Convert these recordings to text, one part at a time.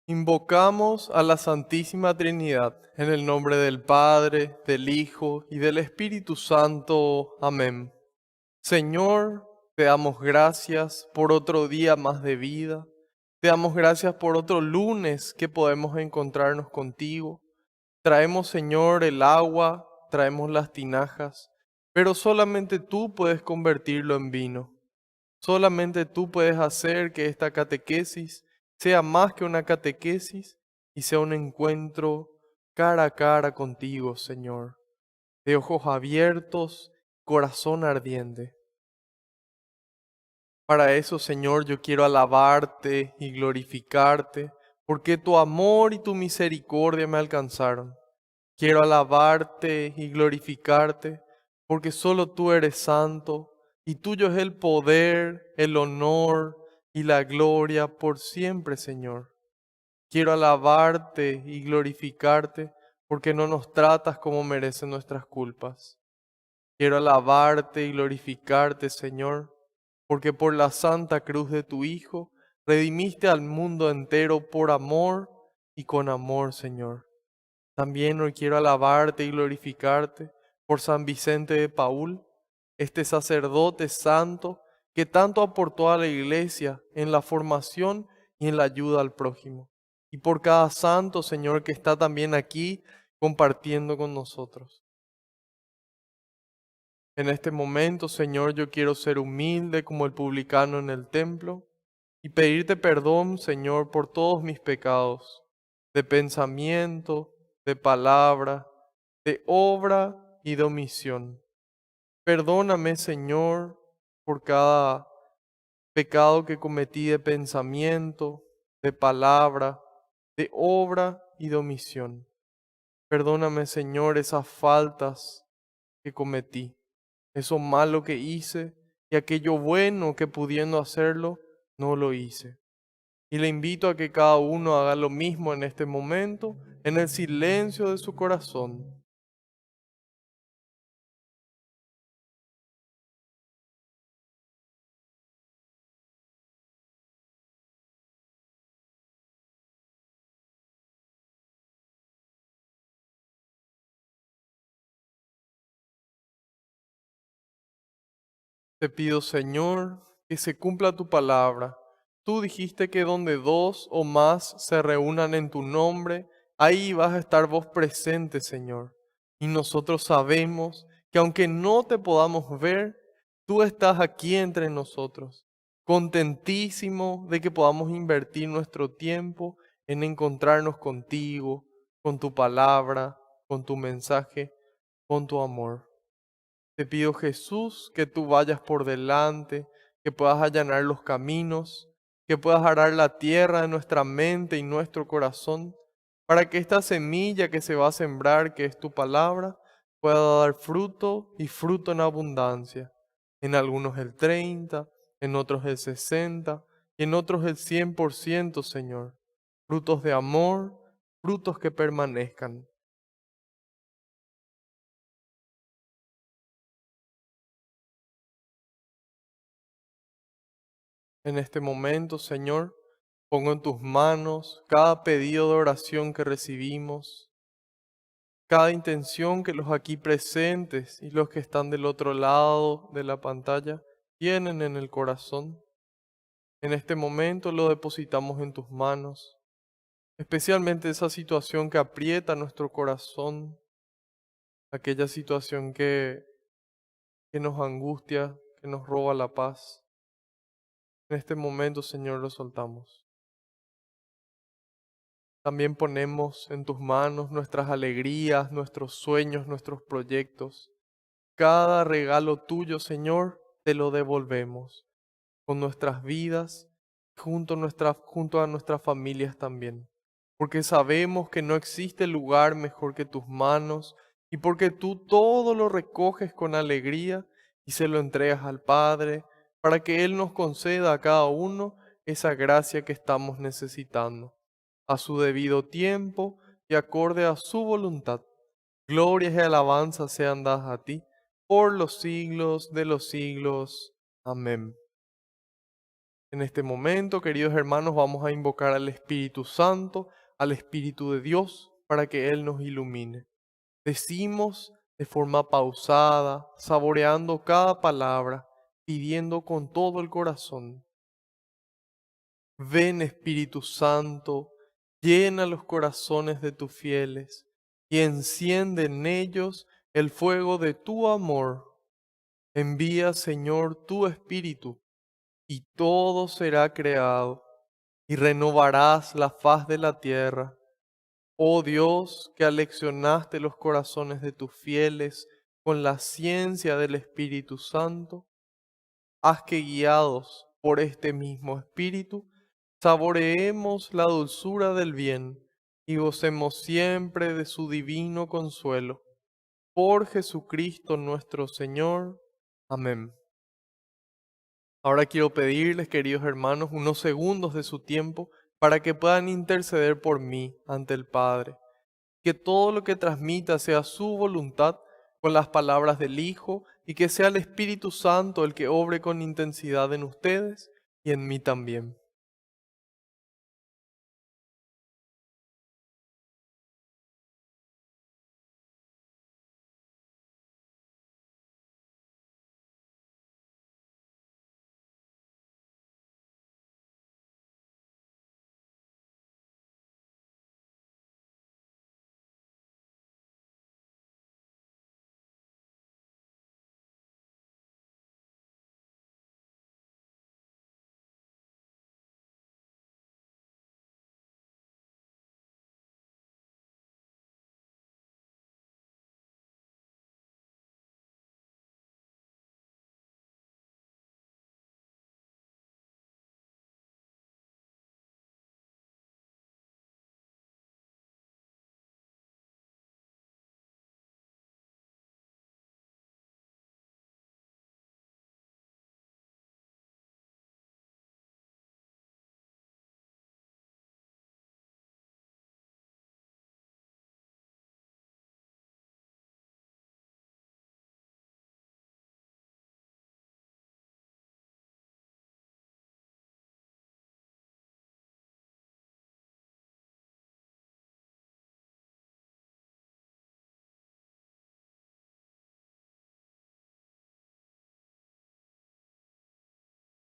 Invocamos a la Santísima Trinidad, en el nombre del Padre, del Hijo y del Espíritu Santo. Amén. Señor, te damos gracias por otro día más de vida. Te damos gracias por otro lunes que podemos encontrarnos contigo. Traemos, Señor, el agua, traemos las tinajas, pero solamente tú puedes convertirlo en vino. Solamente tú puedes hacer que esta catequesis sea más que una catequesis y sea un encuentro cara a cara contigo, Señor, de ojos abiertos, corazón ardiente. Para eso, Señor, yo quiero alabarte y glorificarte, porque tu amor y tu misericordia me alcanzaron. Quiero alabarte y glorificarte, porque solo tú eres santo, y tuyo es el poder, el honor y la gloria por siempre, Señor. Quiero alabarte y glorificarte, porque no nos tratas como merecen nuestras culpas. Quiero alabarte y glorificarte, Señor, porque por la santa cruz de tu Hijo, redimiste al mundo entero por amor y con amor, Señor. También hoy quiero alabarte y glorificarte por San Vicente de Paúl, este sacerdote santo que tanto aportó a la iglesia en la formación y en la ayuda al prójimo. Y por cada santo, Señor, que está también aquí compartiendo con nosotros. En este momento, Señor, yo quiero ser humilde como el publicano en el templo y pedirte perdón, Señor, por todos mis pecados, de pensamiento, de palabra, de obra y de omisión. Perdóname, Señor, por cada pecado que cometí de pensamiento, de palabra, de obra y de omisión. Perdóname, Señor, esas faltas que cometí, eso malo que hice y aquello bueno que pudiendo hacerlo, no lo hice. Y le invito a que cada uno haga lo mismo en este momento, en el silencio de su corazón. Te pido, Señor, que se cumpla tu palabra. Tú dijiste que donde dos o más se reúnan en tu nombre, ahí vas a estar vos presente, Señor. Y nosotros sabemos que aunque no te podamos ver, tú estás aquí entre nosotros, contentísimo de que podamos invertir nuestro tiempo en encontrarnos contigo, con tu palabra, con tu mensaje, con tu amor. Te pido, Jesús, que tú vayas por delante, que puedas allanar los caminos, que puedas arar la tierra de nuestra mente y nuestro corazón, para que esta semilla que se va a sembrar, que es tu palabra, pueda dar fruto y fruto en abundancia. En algunos el 30, en otros el 60 y en otros el 100%, Señor. Frutos de amor, frutos que permanezcan. En este momento, Señor, pongo en tus manos cada pedido de oración que recibimos, cada intención que los aquí presentes y los que están del otro lado de la pantalla tienen en el corazón. En este momento lo depositamos en tus manos, especialmente esa situación que aprieta nuestro corazón, aquella situación que nos angustia, que nos roba la paz. En este momento, Señor, lo soltamos. También ponemos en tus manos nuestras alegrías, nuestros sueños, nuestros proyectos. Cada regalo tuyo, Señor, te lo devolvemos con nuestras vidas, junto a nuestras familias también. Porque sabemos que no existe lugar mejor que tus manos y porque tú todo lo recoges con alegría y se lo entregas al Padre para que Él nos conceda a cada uno esa gracia que estamos necesitando a su debido tiempo y acorde a su voluntad. Glorias y alabanzas sean dadas a ti por los siglos de los siglos. Amén. En este momento, queridos hermanos, vamos a invocar al Espíritu Santo, al Espíritu de Dios, para que Él nos ilumine. Decimos de forma pausada, saboreando cada palabra, pidiendo con todo el corazón. Ven, Espíritu Santo, llena los corazones de tus fieles y enciende en ellos el fuego de tu amor. Envía, Señor, tu Espíritu, y todo será creado, y renovarás la faz de la tierra. Oh Dios, que aleccionaste los corazones de tus fieles con la ciencia del Espíritu Santo, haz que guiados por este mismo Espíritu, saboreemos la dulzura del bien y gocemos siempre de su divino consuelo. Por Jesucristo nuestro Señor. Amén. Ahora quiero pedirles, queridos hermanos, unos segundos de su tiempo para que puedan interceder por mí ante el Padre. Que todo lo que transmita sea su voluntad con las palabras del Hijo y que sea el Espíritu Santo el que obre con intensidad en ustedes y en mí también.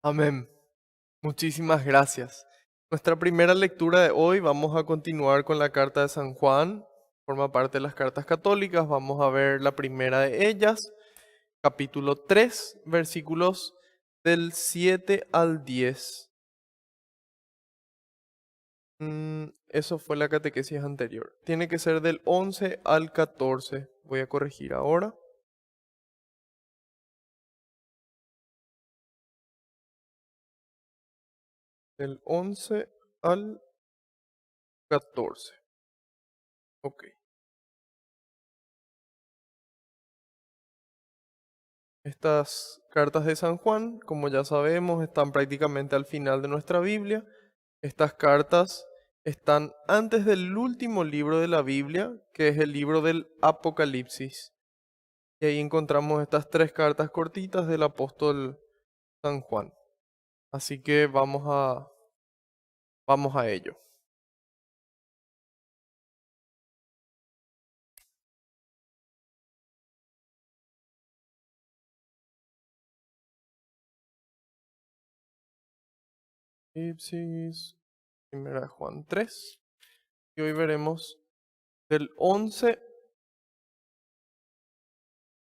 Amén. Muchísimas gracias. Nuestra primera lectura de hoy vamos a continuar con la carta de San Juan. Forma parte de las cartas católicas. Vamos a ver la primera de ellas, capítulo 3, versículos del 7 al 10. Eso fue la catequesis anterior. Tiene que ser del 11 al 14. Voy a corregir ahora. Del 11 al 14. Ok. Estas cartas de San Juan, como ya sabemos, están prácticamente al final de nuestra Biblia. Estas cartas están antes del último libro de la Biblia, que es el libro del Apocalipsis. Y ahí encontramos estas tres cartas cortitas del apóstol San Juan. Así que vamos a ello. Apocalipsis, primera de Juan 3. Y hoy veremos del 11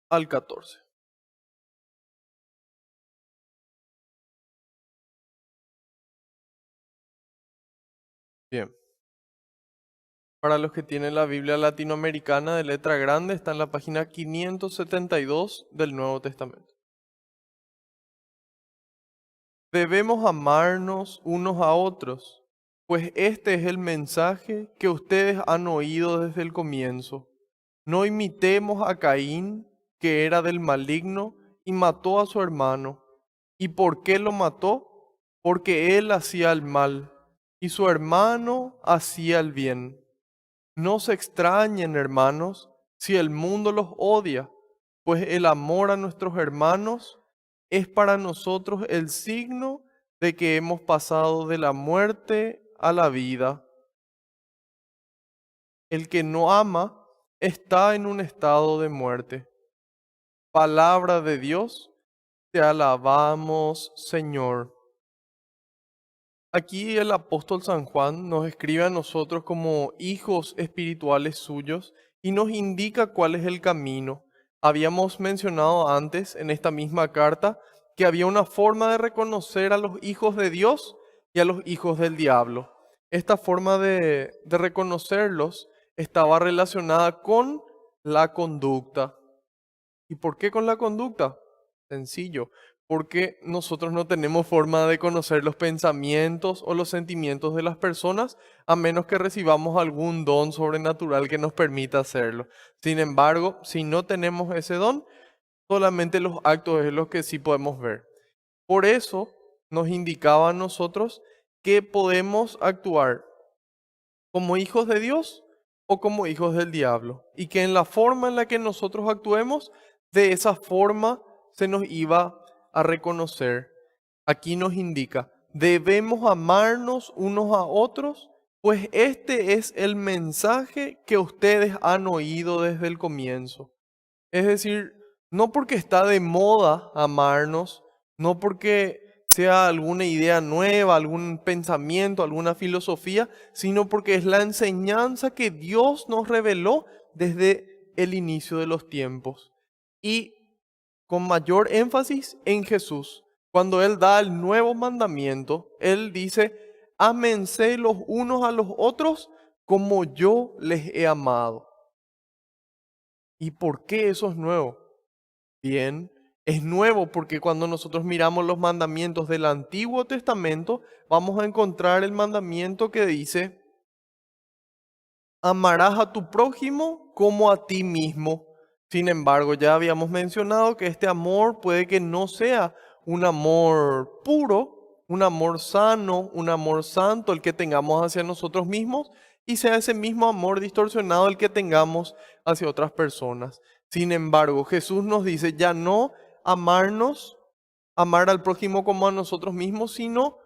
al 14. Bien. Para los que tienen la Biblia latinoamericana de letra grande, está en la página 572 del Nuevo Testamento. Debemos amarnos unos a otros, pues este es el mensaje que ustedes han oído desde el comienzo. No imitemos a Caín, que era del maligno y mató a su hermano. ¿Y por qué lo mató? Porque él hacía el mal y su hermano hacía el bien. No se extrañen, hermanos, si el mundo los odia, pues el amor a nuestros hermanos es para nosotros el signo de que hemos pasado de la muerte a la vida. El que no ama está en un estado de muerte. Palabra de Dios, te alabamos, Señor. Aquí el apóstol San Juan nos escribe a nosotros como hijos espirituales suyos y nos indica cuál es el camino. Habíamos mencionado antes en esta misma carta que había una forma de reconocer a los hijos de Dios y a los hijos del diablo. Esta forma de reconocerlos estaba relacionada con la conducta. ¿Y por qué con la conducta? Sencillo, porque nosotros no tenemos forma de conocer los pensamientos o los sentimientos de las personas a menos que recibamos algún don sobrenatural que nos permita hacerlo. Sin embargo, si no tenemos ese don, solamente los actos es los que sí podemos ver. Por eso nos indicaba a nosotros que podemos actuar como hijos de Dios o como hijos del diablo. Y que en la forma en la que nosotros actuemos, de esa forma se nos iba a reconocer. Aquí nos indica, debemos amarnos unos a otros, pues este es el mensaje que ustedes han oído desde el comienzo. Es decir, no porque está de moda amarnos, no porque sea alguna idea nueva, algún pensamiento, alguna filosofía, sino porque es la enseñanza que Dios nos reveló desde el inicio de los tiempos. Y con mayor énfasis en Jesús. Cuando Él da el nuevo mandamiento, Él dice, ámense los unos a los otros como yo les he amado. ¿Y por qué eso es nuevo? Bien, es nuevo porque cuando nosotros miramos los mandamientos del Antiguo Testamento, vamos a encontrar el mandamiento que dice, amarás a tu prójimo como a ti mismo. Sin embargo, ya habíamos mencionado que este amor puede que no sea un amor puro, un amor sano, un amor santo el que tengamos hacia nosotros mismos y sea ese mismo amor distorsionado el que tengamos hacia otras personas. Sin embargo, Jesús nos dice ya no amarnos, amar al prójimo como a nosotros mismos, sino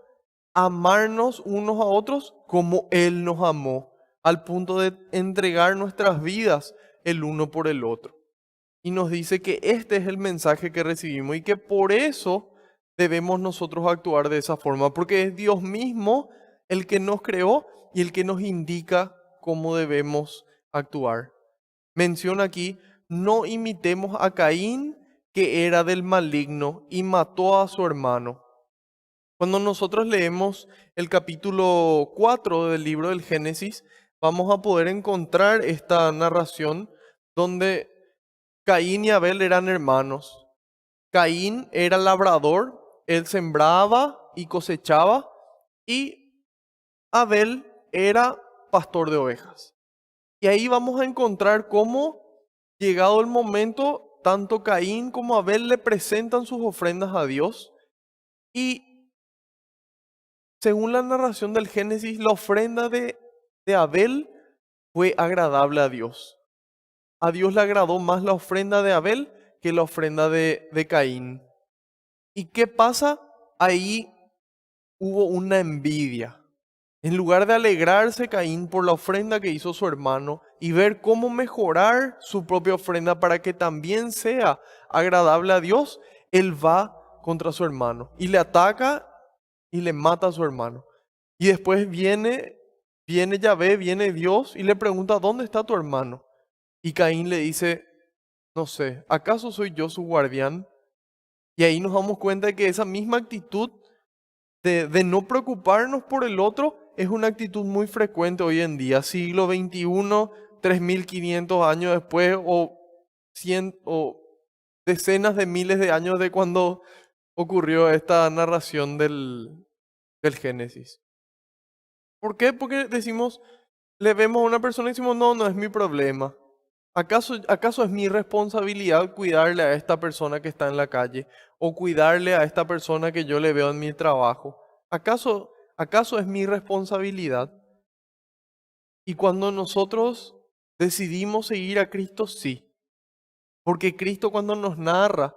amarnos unos a otros como Él nos amó, al punto de entregar nuestras vidas el uno por el otro. Y nos dice que este es el mensaje que recibimos y que por eso debemos nosotros actuar de esa forma, porque es Dios mismo el que nos creó y el que nos indica cómo debemos actuar. Menciona aquí, no imitemos a Caín, que era del maligno y mató a su hermano. Cuando nosotros leemos el capítulo 4 del libro del Génesis, vamos a poder encontrar esta narración donde Caín y Abel eran hermanos. Caín era labrador, él sembraba y cosechaba, y Abel era pastor de ovejas. Y ahí vamos a encontrar cómo, llegado el momento, tanto Caín como Abel le presentan sus ofrendas a Dios y según la narración del Génesis, la ofrenda de Abel fue agradable a Dios. A Dios le agradó más la ofrenda de Abel que la ofrenda de Caín. ¿Y qué pasa? Ahí hubo una envidia. En lugar de alegrarse Caín por la ofrenda que hizo su hermano y ver cómo mejorar su propia ofrenda para que también sea agradable a Dios, él va contra su hermano y le ataca y le mata a su hermano. Y después viene Yahvé, viene Dios y le pregunta, ¿dónde está tu hermano? Y Caín le dice, no sé, ¿acaso soy yo su guardián? Y ahí nos damos cuenta de que esa misma actitud de no preocuparnos por el otro es una actitud muy frecuente hoy en día, siglo XXI, 3500 años después o decenas de miles de años de cuando ocurrió esta narración del Génesis. ¿Por qué? Porque decimos, le vemos a una persona y decimos, no, no es mi problema. ¿Acaso es mi responsabilidad cuidarle a esta persona que está en la calle o cuidarle a esta persona que yo le veo en mi trabajo? ¿Acaso es mi responsabilidad? Y cuando nosotros decidimos seguir a Cristo, sí. Porque Cristo cuando nos narra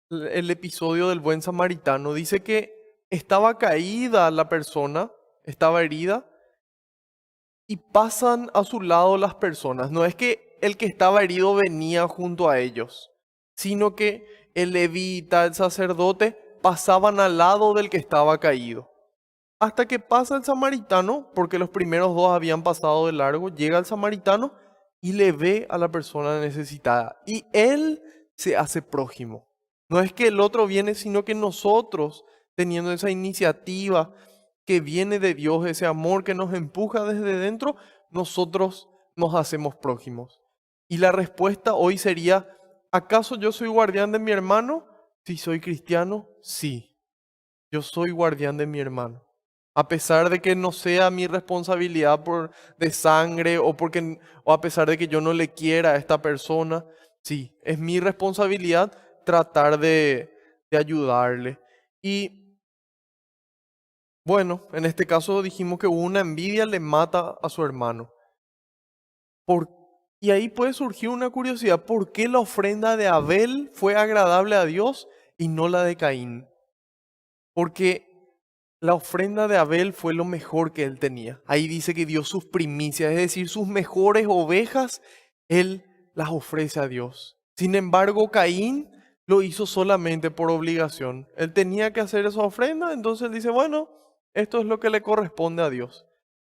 el episodio del buen samaritano dice que estaba caída la persona, estaba herida, y pasan a su lado las personas. No es que el que estaba herido venía junto a ellos, sino que el levita, el sacerdote, pasaban al lado del que estaba caído. Hasta que pasa el samaritano, porque los primeros dos habían pasado de largo, llega el samaritano y le ve a la persona necesitada. Y él se hace prójimo. No es que el otro viene, sino que nosotros, teniendo esa iniciativa que viene de Dios, ese amor que nos empuja desde dentro, nosotros nos hacemos prójimos. Y la respuesta hoy sería, ¿acaso yo soy guardián de mi hermano? Si soy cristiano, sí, yo soy guardián de mi hermano. A pesar de que no sea mi responsabilidad de sangre o a pesar de que yo no le quiera a esta persona, sí, es mi responsabilidad tratar de ayudarle. Y bueno, en este caso dijimos que una envidia le mata a su hermano. Por- y ahí puede surgir una curiosidad, ¿por qué la ofrenda de Abel fue agradable a Dios y no la de Caín? Porque la ofrenda de Abel fue lo mejor que él tenía. Ahí dice que dio sus primicias, es decir, sus mejores ovejas, él las ofrece a Dios. Sin embargo, Caín lo hizo solamente por obligación. Él tenía que hacer esa ofrenda, entonces él dice, bueno, esto es lo que le corresponde a Dios.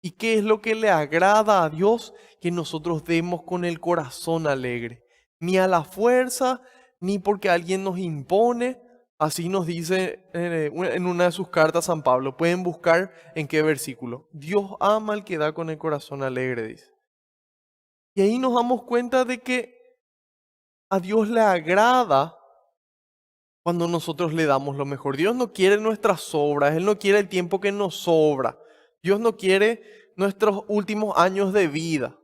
¿Y qué es lo que le agrada a Dios? Que nosotros demos con el corazón alegre. Ni a la fuerza, ni porque alguien nos impone. Así nos dice en una de sus cartas San Pablo. Pueden buscar en qué versículo. Dios ama al que da con el corazón alegre, dice. Y ahí nos damos cuenta de que a Dios le agrada cuando nosotros le damos lo mejor. Dios no quiere nuestras obras, Él no quiere el tiempo que nos sobra. Dios no quiere nuestros últimos años de vida.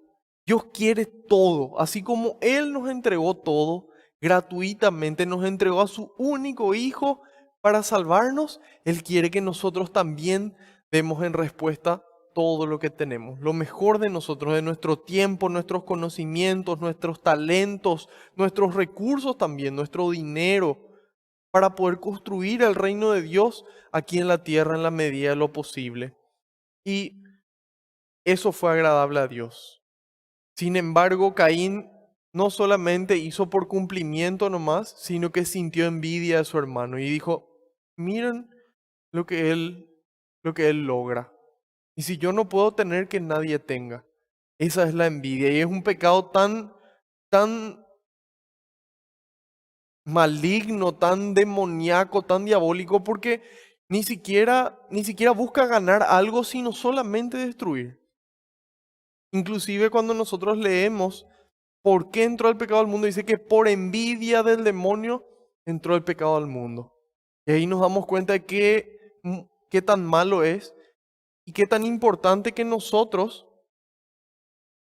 Dios quiere todo, así como Él nos entregó todo, gratuitamente nos entregó a su único Hijo para salvarnos. Él quiere que nosotros también demos en respuesta todo lo que tenemos, lo mejor de nosotros, de nuestro tiempo, nuestros conocimientos, nuestros talentos, nuestros recursos también, nuestro dinero para poder construir el reino de Dios aquí en la tierra en la medida de lo posible. Y eso fue agradable a Dios. Sin embargo, Caín no solamente hizo por cumplimiento nomás, sino que sintió envidia de su hermano y dijo, miren lo que él logra. Y si yo no puedo tener, que nadie tenga. Esa es la envidia y es un pecado tan maligno, tan demoníaco, tan diabólico, porque ni siquiera busca ganar algo, sino solamente destruir. Inclusive cuando nosotros leemos por qué entró el pecado al mundo, dice que por envidia del demonio entró el pecado al mundo. Y ahí nos damos cuenta de qué tan malo es y qué tan importante que nosotros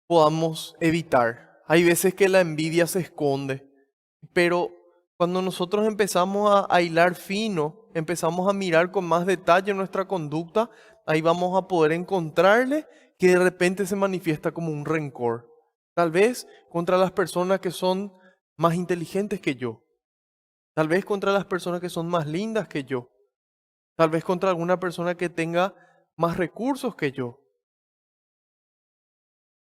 podamos evitar. Hay veces que la envidia se esconde, pero cuando nosotros empezamos a hilar fino, empezamos a mirar con más detalle nuestra conducta, ahí vamos a poder encontrarle que de repente se manifiesta como un rencor. Tal vez contra las personas que son más inteligentes que yo. Tal vez contra las personas que son más lindas que yo. Tal vez contra alguna persona que tenga más recursos que yo.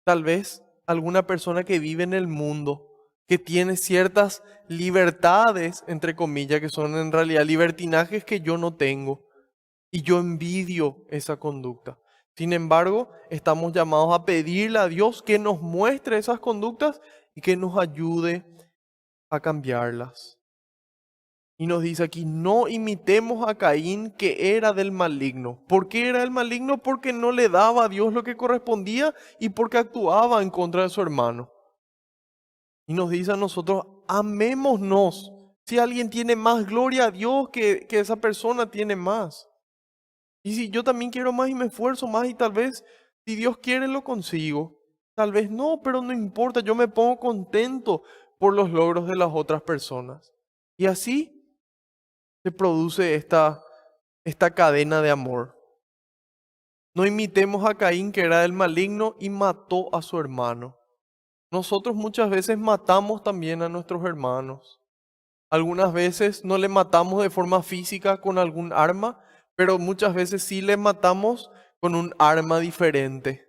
Tal vez alguna persona que vive en el mundo, que tiene ciertas libertades, entre comillas, que son en realidad libertinajes que yo no tengo. Y yo envidio esa conducta. Sin embargo, estamos llamados a pedirle a Dios que nos muestre esas conductas y que nos ayude a cambiarlas. Y nos dice aquí, no imitemos a Caín, que era del maligno. ¿Por qué era del maligno? Porque no le daba a Dios lo que correspondía y porque actuaba en contra de su hermano. Y nos dice a nosotros, amémonos. Si alguien tiene más, gloria a Dios que esa persona tiene más. Y si yo también quiero más y me esfuerzo más y tal vez, si Dios quiere, lo consigo. Tal vez no, pero no importa, yo me pongo contento por los logros de las otras personas. Y así se produce esta cadena de amor. No imitemos a Caín, que era del maligno y mató a su hermano. Nosotros muchas veces matamos también a nuestros hermanos. Algunas veces no le matamos de forma física con algún arma, pero muchas veces sí le matamos con un arma diferente,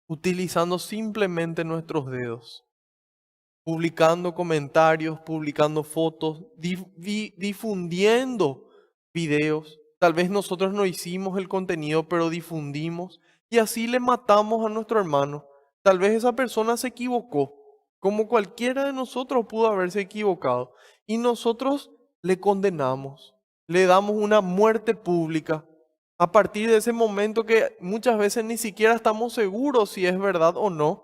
utilizando simplemente nuestros dedos, publicando comentarios, publicando fotos, difundiendo videos. Tal vez nosotros no hicimos el contenido, pero difundimos y así le matamos a nuestro hermano. Tal vez esa persona se equivocó, como cualquiera de nosotros pudo haberse equivocado, y nosotros le condenamos, le damos una muerte pública. A partir de ese momento que muchas veces ni siquiera estamos seguros si es verdad o no,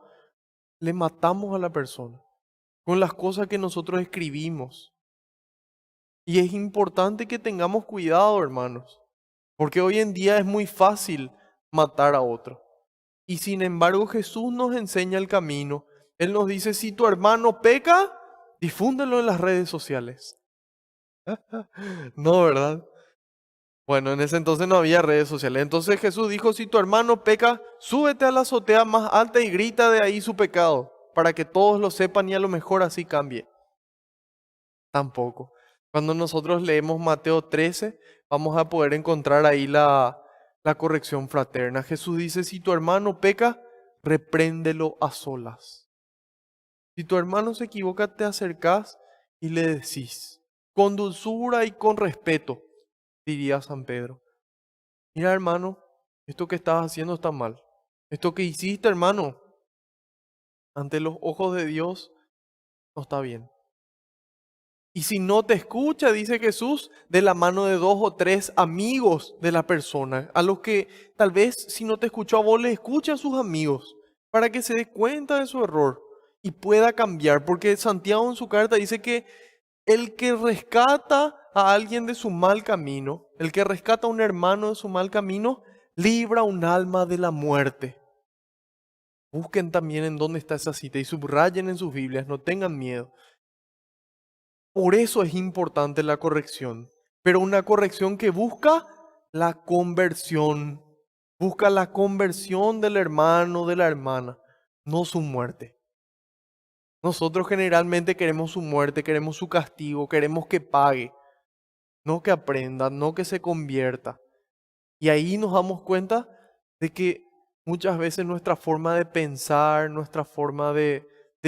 le matamos a la persona con las cosas que nosotros escribimos. Y es importante que tengamos cuidado, hermanos, porque hoy en día es muy fácil matar a otro. Y sin embargo Jesús nos enseña el camino. Él nos dice, si tu hermano peca, difúndelo en las redes sociales. No, ¿verdad? Bueno, en ese entonces no había redes sociales. Entonces Jesús dijo, si tu hermano peca, súbete a la azotea más alta y grita de ahí su pecado, para que todos lo sepan y a lo mejor así cambie. Tampoco. Cuando nosotros leemos Mateo 13, vamos a poder encontrar ahí la corrección fraterna. Jesús dice, si tu hermano peca, repréndelo a solas. Si tu hermano se equivoca, te acercás y le decís, con dulzura y con respeto, diría San Pedro. Mira, hermano, esto que estás haciendo está mal. Esto que hiciste, hermano, ante los ojos de Dios, no está bien. Y si no te escucha, dice Jesús, de la mano de 2 o 3 amigos de la persona, a los que tal vez si no te escuchó a vos, le escucha a sus amigos, para que se dé cuenta de su error y pueda cambiar. Porque Santiago en su carta dice que el que rescata a alguien de su mal camino, el que rescata a un hermano de su mal camino, libra un alma de la muerte. Busquen también en dónde está esa cita y subrayen en sus Biblias, no tengan miedo. Por eso es importante la corrección, pero una corrección que busca la conversión, busca la conversión del hermano, de la hermana, no su muerte. Nosotros generalmente queremos su muerte, queremos su castigo, queremos que pague, no que aprenda, no que se convierta. Y ahí nos damos cuenta de que muchas veces nuestra forma de pensar, nuestra forma de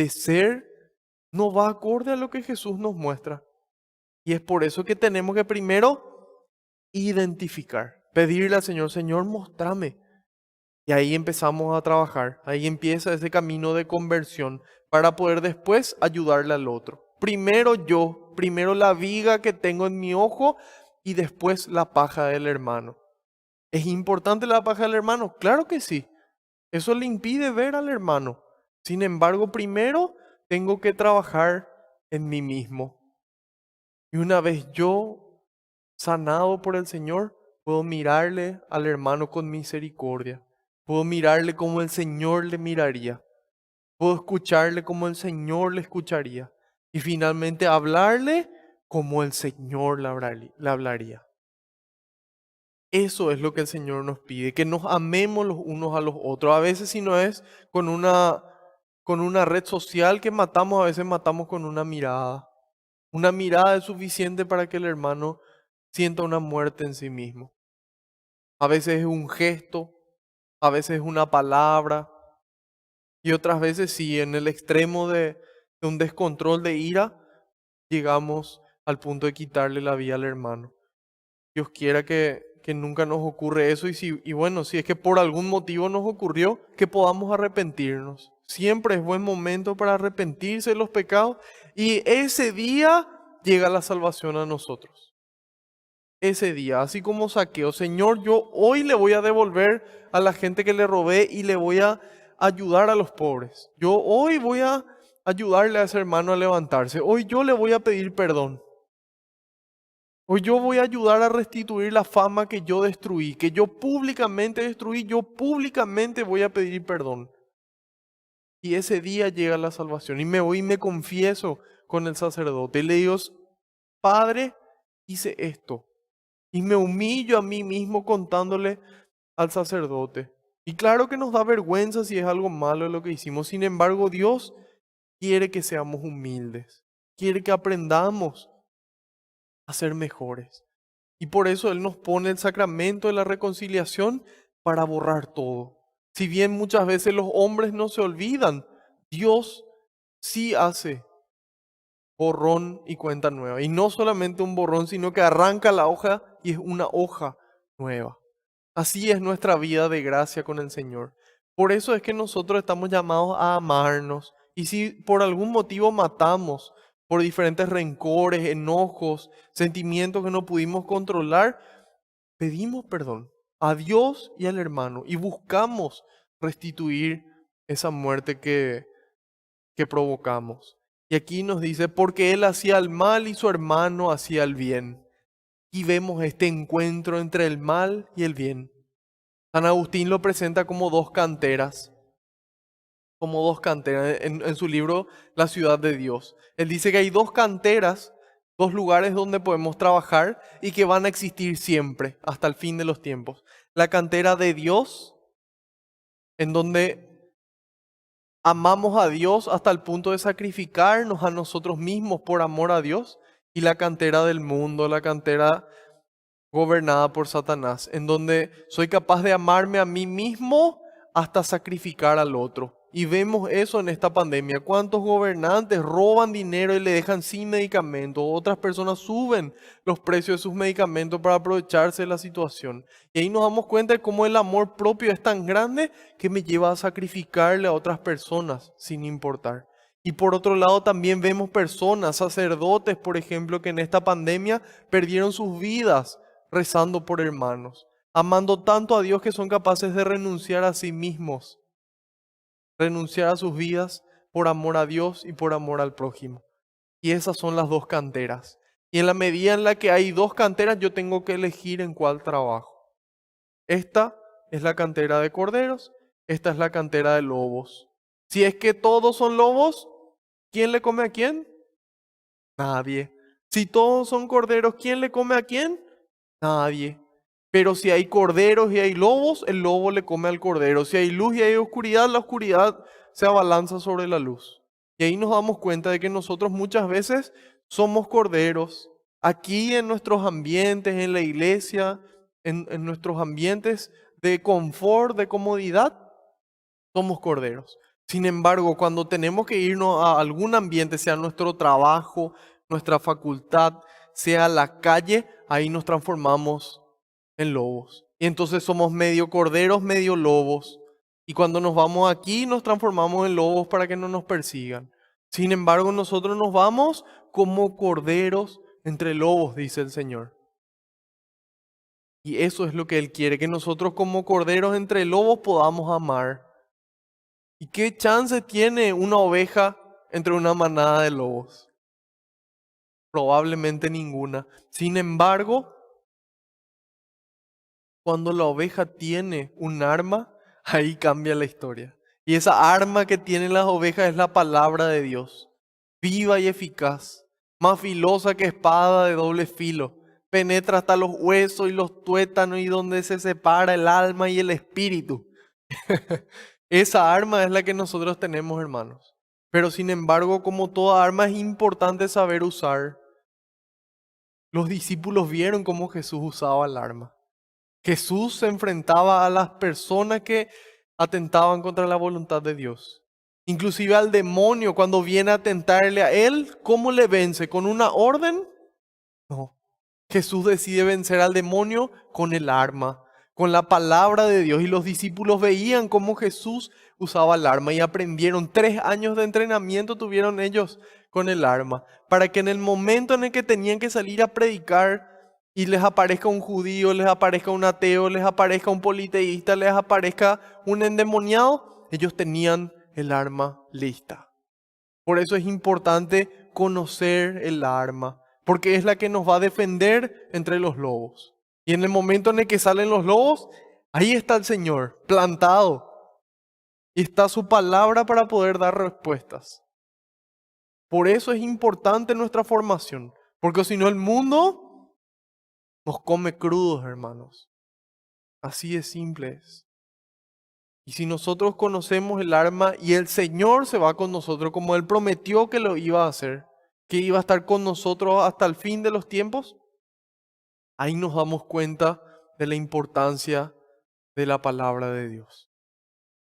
ser, no va acorde a lo que Jesús nos muestra. Y es por eso que tenemos que primero identificar, pedirle al Señor, Señor, mostrame. Y ahí empezamos a trabajar, ahí empieza ese camino de conversión para poder después ayudarle al otro. Primero yo, primero la viga que tengo en mi ojo y después la paja del hermano. ¿Es importante la paja del hermano? Claro que sí. Eso le impide ver al hermano. Sin embargo, primero tengo que trabajar en mí mismo. Y una vez yo sanado por el Señor, puedo mirarle al hermano con misericordia. Puedo mirarle como el Señor le miraría. Puedo escucharle como el Señor le escucharía. Y finalmente hablarle como el Señor le hablaría. Eso es lo que el Señor nos pide, que nos amemos los unos a los otros. A veces si no es con una red social que matamos, a veces matamos con una mirada. Una mirada es suficiente para que el hermano sienta una muerte en sí mismo. A veces es un gesto, a veces es una palabra y otras veces sí, en el extremo de un descontrol de ira, llegamos al punto de quitarle la vida al hermano. Dios quiera que nunca nos ocurre eso y bueno, si es que por algún motivo nos ocurrió, que podamos arrepentirnos. Siempre es buen momento para arrepentirse de los pecados y ese día llega la salvación a nosotros. Ese día, así como Saqueo, Señor, yo hoy le voy a devolver a la gente que le robé y le voy a ayudar a los pobres. Yo hoy voy a ayudarle a ese hermano a levantarse. Hoy yo le voy a pedir perdón. Hoy yo voy a ayudar a restituir la fama que yo destruí, que yo públicamente destruí, yo públicamente voy a pedir perdón. Y ese día llega la salvación y me voy y me confieso con el sacerdote. Y le digo, Padre, hice esto. Y me humillo a mí mismo contándole al sacerdote. Y claro que nos da vergüenza si es algo malo lo que hicimos. Sin embargo, Dios quiere que seamos humildes. Quiere que aprendamos a ser mejores. Y por eso Él nos pone el sacramento de la reconciliación para borrar todo. Si bien muchas veces los hombres no se olvidan, Dios sí hace borrón y cuenta nueva. Y no solamente un borrón, sino que arranca la hoja y es una hoja nueva. Así es nuestra vida de gracia con el Señor. Por eso es que nosotros estamos llamados a amarnos. Y si por algún motivo matamos, por diferentes rencores, enojos, sentimientos que no pudimos controlar, pedimos perdón a Dios y al hermano y buscamos restituir esa muerte que provocamos. Y aquí nos dice, porque él hacía el mal y su hermano hacía el bien. Y vemos este encuentro entre el mal y el bien. San Agustín lo presenta como dos canteras, en su libro La ciudad de Dios. Él dice que hay dos canteras, dos lugares donde podemos trabajar y que van a existir siempre, hasta el fin de los tiempos. La cantera de Dios, en donde amamos a Dios hasta el punto de sacrificarnos a nosotros mismos por amor a Dios, y la cantera del mundo, la cantera gobernada por Satanás, en donde soy capaz de amarme a mí mismo hasta sacrificar al otro. Y vemos eso en esta pandemia. ¿Cuántos gobernantes roban dinero y le dejan sin medicamentos? Otras personas suben los precios de sus medicamentos para aprovecharse de la situación. Y ahí nos damos cuenta de cómo el amor propio es tan grande que me lleva a sacrificarle a otras personas sin importar. Y por otro lado también vemos personas, sacerdotes, por ejemplo, que en esta pandemia perdieron sus vidas rezando por hermanos, amando tanto a Dios que son capaces de renunciar a sí mismos, renunciar a sus vidas por amor a Dios y por amor al prójimo. Y esas son las dos canteras. Y en la medida en la que hay dos canteras, yo tengo que elegir en cuál trabajo. Esta es la cantera de corderos, esta es la cantera de lobos. Si es que todos son lobos, ¿quién le come a quién? Nadie. Si todos son corderos, ¿quién le come a quién? Nadie. Pero si hay corderos y hay lobos, el lobo le come al cordero. Si hay luz y hay oscuridad, la oscuridad se abalanza sobre la luz. Y ahí nos damos cuenta de que nosotros muchas veces somos corderos. Aquí en nuestros ambientes, en la iglesia, en nuestros ambientes de confort, de comodidad, somos corderos. Sin embargo, cuando tenemos que irnos a algún ambiente, sea nuestro trabajo, nuestra facultad, sea la calle, ahí nos transformamos en lobos. Y entonces somos medio corderos, medio lobos. Y cuando nos vamos aquí, nos transformamos en lobos para que no nos persigan. Sin embargo, nosotros nos vamos como corderos entre lobos, dice el Señor. Y eso es lo que Él quiere, que nosotros como corderos entre lobos podamos amar. ¿Y qué chance tiene una oveja entre una manada de lobos? Probablemente ninguna. Sin embargo, cuando la oveja tiene un arma, ahí cambia la historia. Y esa arma que tienen las ovejas es la palabra de Dios, viva y eficaz, más filosa que espada de doble filo, penetra hasta los huesos y los tuétanos y donde se separa el alma y el espíritu. Esa arma es la que nosotros tenemos, hermanos. Pero sin embargo, como toda arma es importante saber usar. Los discípulos vieron cómo Jesús usaba el arma. Jesús se enfrentaba a las personas que atentaban contra la voluntad de Dios. Inclusive al demonio, cuando viene a tentarle a él, ¿cómo le vence? ¿Con una orden? No. Jesús decide vencer al demonio con el arma, con la palabra de Dios. Y los discípulos veían cómo Jesús usaba el arma y aprendieron. 3 años de entrenamiento tuvieron ellos con el arma, para que en el momento en el que tenían que salir a predicar y les aparezca un judío, les aparezca un ateo, les aparezca un politeísta, les aparezca un endemoniado, ellos tenían el arma lista. Por eso es importante conocer el arma, porque es la que nos va a defender entre los lobos. Y en el momento en el que salen los lobos, ahí está el Señor, plantado. Y está su palabra para poder dar respuestas. Por eso es importante nuestra formación, porque si no el mundo nos come crudos, hermanos. Así de simple es. Y si nosotros conocemos el arma y el Señor se va con nosotros, como Él prometió que lo iba a hacer, que iba a estar con nosotros hasta el fin de los tiempos, ahí nos damos cuenta de la importancia de la palabra de Dios.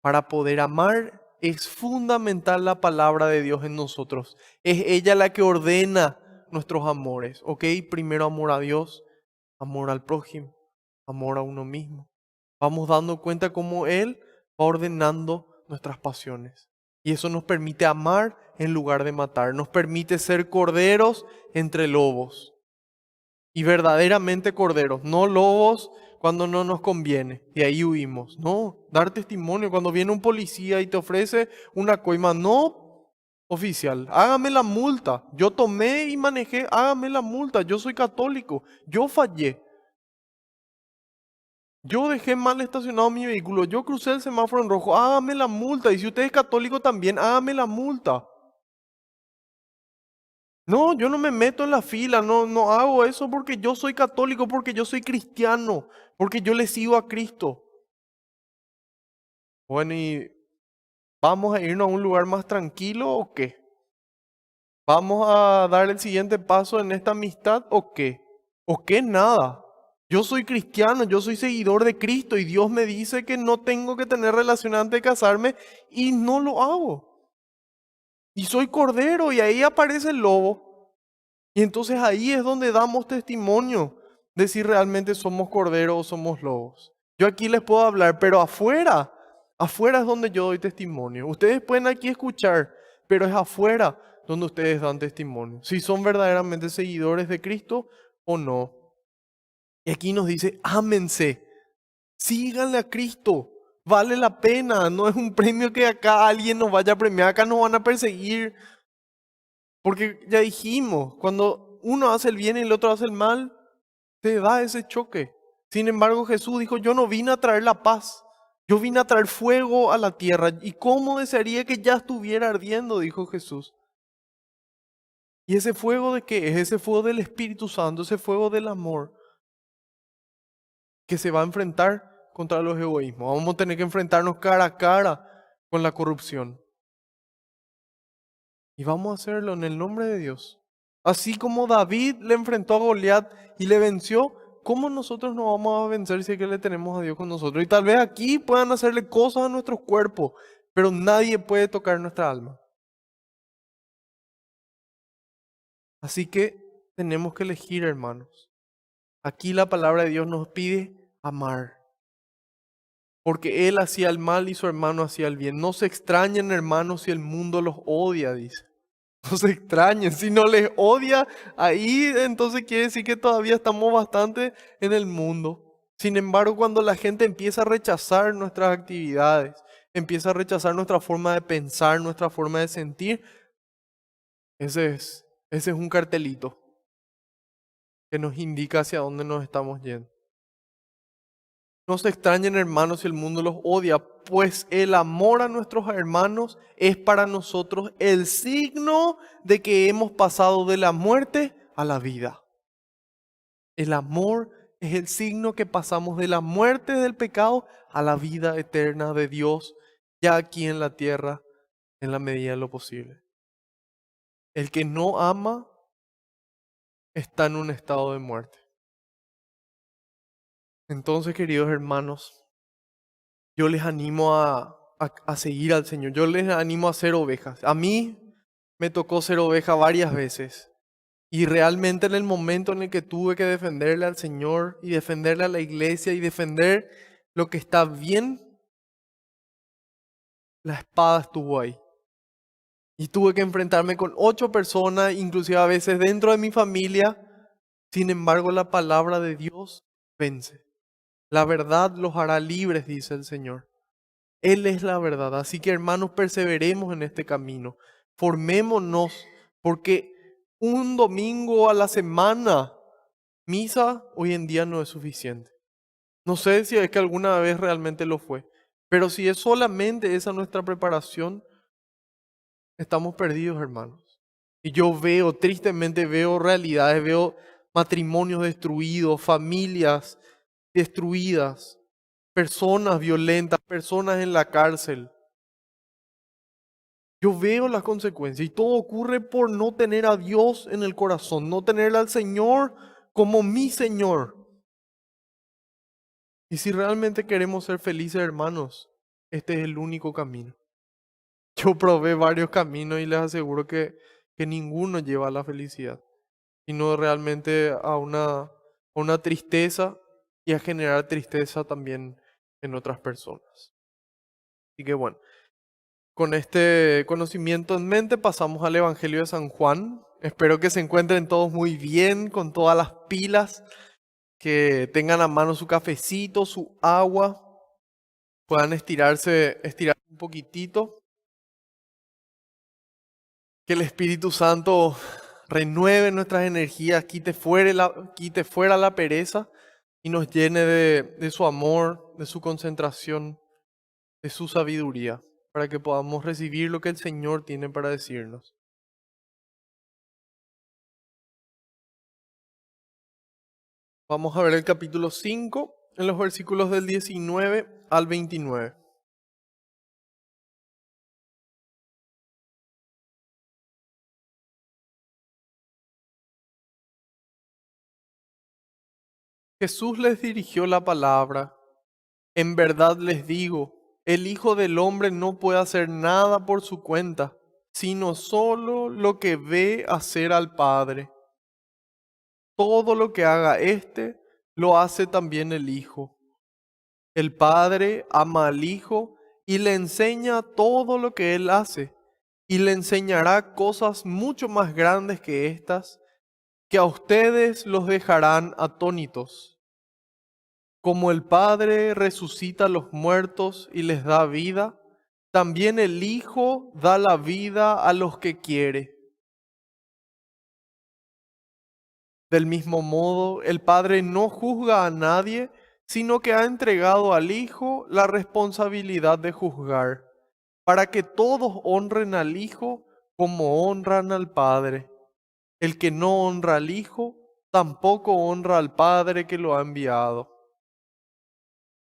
Para poder amar es fundamental la palabra de Dios en nosotros. Es ella la que ordena nuestros amores. ¿Ok? Primero amor a Dios, amor al prójimo, amor a uno mismo. Vamos dando cuenta cómo Él va ordenando nuestras pasiones. Y eso nos permite amar en lugar de matar. Nos permite ser corderos entre lobos. Y verdaderamente corderos, no lobos cuando no nos conviene y ahí huimos. No, dar testimonio cuando viene un policía y te ofrece una coima. No, oficial, hágame la multa. Yo tomé y manejé, hágame la multa. Yo soy católico, yo fallé. Yo dejé mal estacionado mi vehículo, yo crucé el semáforo en rojo, hágame la multa. Y si usted es católico también, hágame la multa. No, yo no me meto en la fila, no hago eso porque yo soy católico, porque yo soy cristiano, porque yo le sigo a Cristo. Bueno, ¿y vamos a irnos a un lugar más tranquilo o qué? ¿Vamos a dar el siguiente paso en esta amistad o qué? ¿O qué? Nada. Yo soy cristiano, yo soy seguidor de Cristo y Dios me dice que no tengo que tener relación antes de casarme y no lo hago. Y soy cordero y ahí aparece el lobo. Y entonces ahí es donde damos testimonio de si realmente somos corderos o somos lobos. Yo aquí les puedo hablar, pero afuera es donde yo doy testimonio. Ustedes pueden aquí escuchar, pero es afuera donde ustedes dan testimonio. Si son verdaderamente seguidores de Cristo o no. Y aquí nos dice, ámense, síganle a Cristo. Vale la pena, no es un premio que acá alguien nos vaya a premiar, acá nos van a perseguir. Porque ya dijimos, cuando uno hace el bien y el otro hace el mal, te da ese choque. Sin embargo, Jesús dijo, yo no vine a traer la paz, yo vine a traer fuego a la tierra. ¿Y cómo desearía que ya estuviera ardiendo? Dijo Jesús. ¿Y ese fuego de qué es? Ese fuego del Espíritu Santo, ese fuego del amor, que se va a enfrentar contra los egoísmos. Vamos a tener que enfrentarnos cara a cara con la corrupción. Y vamos a hacerlo en el nombre de Dios. Así como David le enfrentó a Goliat y le venció, ¿cómo nosotros no vamos a vencer si es que le tenemos a Dios con nosotros? Y tal vez aquí puedan hacerle cosas a nuestros cuerpos, pero nadie puede tocar nuestra alma. Así que tenemos que elegir, hermanos. Aquí la palabra de Dios nos pide amar. Porque él hacía el mal y su hermano hacía el bien. No se extrañen, hermanos, si el mundo los odia, dice. No se extrañen, si no les odia, ahí entonces quiere decir que todavía estamos bastante en el mundo. Sin embargo, cuando la gente empieza a rechazar nuestras actividades, empieza a rechazar nuestra forma de pensar, nuestra forma de sentir, ese es un cartelito que nos indica hacia dónde nos estamos yendo. No se extrañen, hermanos, si el mundo los odia, pues el amor a nuestros hermanos es para nosotros el signo de que hemos pasado de la muerte a la vida. El amor es el signo que pasamos de la muerte del pecado a la vida eterna de Dios, ya aquí en la tierra, en la medida de lo posible. El que no ama está en un estado de muerte. Entonces, queridos hermanos, yo les animo a seguir al Señor. Yo les animo a ser ovejas. A mí me tocó ser oveja varias veces. Y realmente en el momento en el que tuve que defenderle al Señor y defenderle a la iglesia y defender lo que está bien, la espada estuvo ahí. Y tuve que enfrentarme con 8 personas, inclusive a veces dentro de mi familia. Sin embargo, la palabra de Dios vence. La verdad los hará libres, dice el Señor. Él es la verdad. Así que hermanos, perseveremos en este camino. Formémonos, porque un domingo a la semana, misa hoy en día no es suficiente. No sé si es que alguna vez realmente lo fue, pero si es solamente esa nuestra preparación, estamos perdidos, hermanos. Y yo veo, tristemente veo realidades, veo matrimonios destruidos, familias destruidas, personas violentas, personas en la cárcel. Yo veo las consecuencias y todo ocurre por no tener a Dios en el corazón, no tener al Señor como mi Señor. Y si realmente queremos ser felices, hermanos, este es el único camino. Yo probé varios caminos y les aseguro que ninguno lleva a la felicidad, sino realmente a una tristeza y a generar tristeza también en otras personas. Así que bueno, con este conocimiento en mente pasamos al Evangelio de San Juan. Espero que se encuentren todos muy bien, con todas las pilas, que tengan a mano su cafecito, su agua, puedan estirar un poquitito, que el Espíritu Santo renueve nuestras energías, quite fuera la pereza y nos llene de su amor, de su concentración, de su sabiduría, para que podamos recibir lo que el Señor tiene para decirnos. Vamos a ver el capítulo 5 en los versículos del 19 al 29. Jesús les dirigió la palabra. En verdad les digo, el Hijo del Hombre no puede hacer nada por su cuenta, sino solo lo que ve hacer al Padre. Todo lo que haga éste, lo hace también el Hijo. El Padre ama al Hijo y le enseña todo lo que él hace, y le enseñará cosas mucho más grandes que estas, que a ustedes los dejarán atónitos. Como el Padre resucita a los muertos y les da vida, también el Hijo da la vida a los que quiere. Del mismo modo, el Padre no juzga a nadie, sino que ha entregado al Hijo la responsabilidad de juzgar, para que todos honren al Hijo como honran al Padre. El que no honra al Hijo, tampoco honra al Padre que lo ha enviado.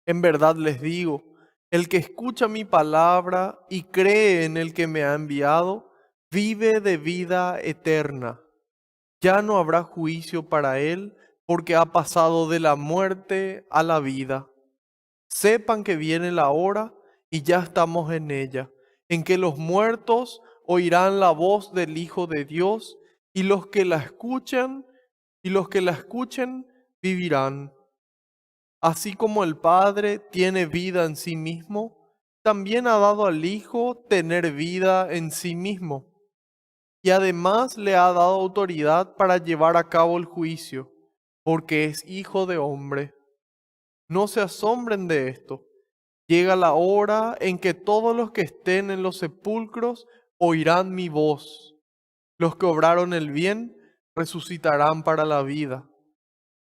En verdad les digo, el que escucha mi palabra y cree en el que me ha enviado, vive de vida eterna. Ya no habrá juicio para él, porque ha pasado de la muerte a la vida. Sepan que viene la hora, y ya estamos en ella, en que los muertos oirán la voz del Hijo de Dios, y los que la escuchen vivirán. Así como el Padre tiene vida en sí mismo, también ha dado al Hijo tener vida en sí mismo. Y además le ha dado autoridad para llevar a cabo el juicio, porque es Hijo de hombre. No se asombren de esto. Llega la hora en que todos los que estén en los sepulcros oirán mi voz. Los que obraron el bien resucitarán para la vida,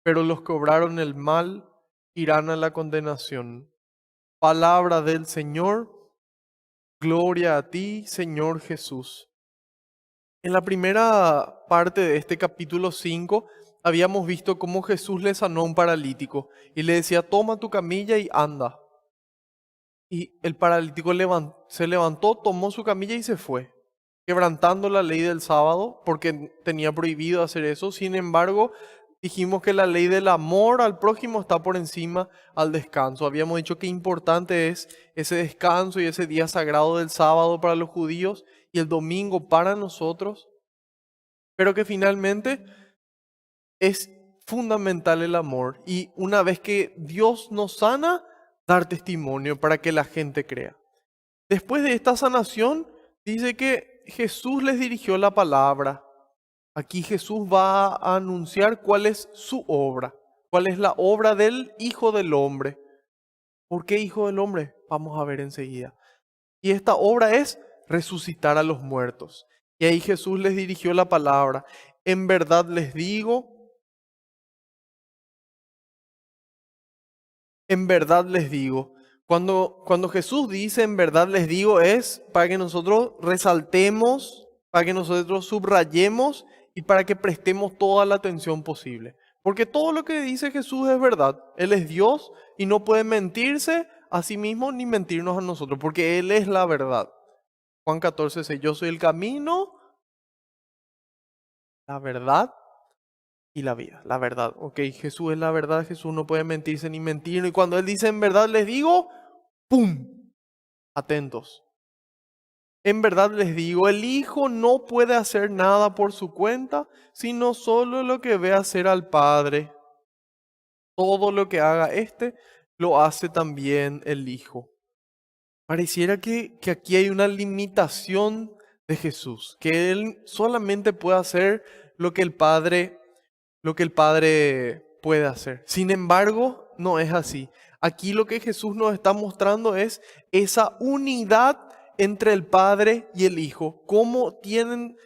pero los que obraron el mal irán a la condenación. Palabra del Señor, gloria a ti, Señor Jesús. En la primera parte de este capítulo 5 habíamos visto cómo Jesús le sanó a un paralítico y le decía, toma tu camilla y anda. Y el paralítico se levantó, tomó su camilla y se fue, quebrantando la ley del sábado porque tenía prohibido hacer eso. Sin embargo, dijimos que la ley del amor al prójimo está por encima al descanso. Habíamos dicho que importante es ese descanso y ese día sagrado del sábado para los judíos y el domingo para nosotros, pero que finalmente es fundamental el amor. Y una vez que Dios nos sana, dar testimonio para que la gente crea. Después de esta sanación, dice que Jesús les dirigió la palabra. Aquí Jesús va a anunciar cuál es su obra, cuál es la obra del Hijo del Hombre. ¿Por qué Hijo del Hombre? Vamos a ver enseguida. Y esta obra es resucitar a los muertos. Y ahí Jesús les dirigió la palabra. En verdad les digo, en verdad les digo. Cuando Jesús dice en verdad les digo es para que nosotros resaltemos, para que nosotros subrayemos y para que prestemos toda la atención posible. Porque todo lo que dice Jesús es verdad. Él es Dios y no puede mentirse a sí mismo ni mentirnos a nosotros, porque Él es la verdad. Juan 14:6, yo soy el camino, la verdad y la vida, la verdad. Ok, Jesús es la verdad, Jesús no puede mentirse ni mentir. Y cuando Él dice en verdad les digo, ¡pum! Atentos. En verdad les digo, el Hijo no puede hacer nada por su cuenta, sino solo lo que ve hacer al Padre. Todo lo que haga éste, lo hace también el Hijo. Pareciera que aquí hay una limitación de Jesús, que Él solamente puede hacer lo que lo que el Padre puede hacer. Sin embargo, no es así. Aquí lo que Jesús nos está mostrando es esa unidad entre el Padre y el Hijo, cómo tienen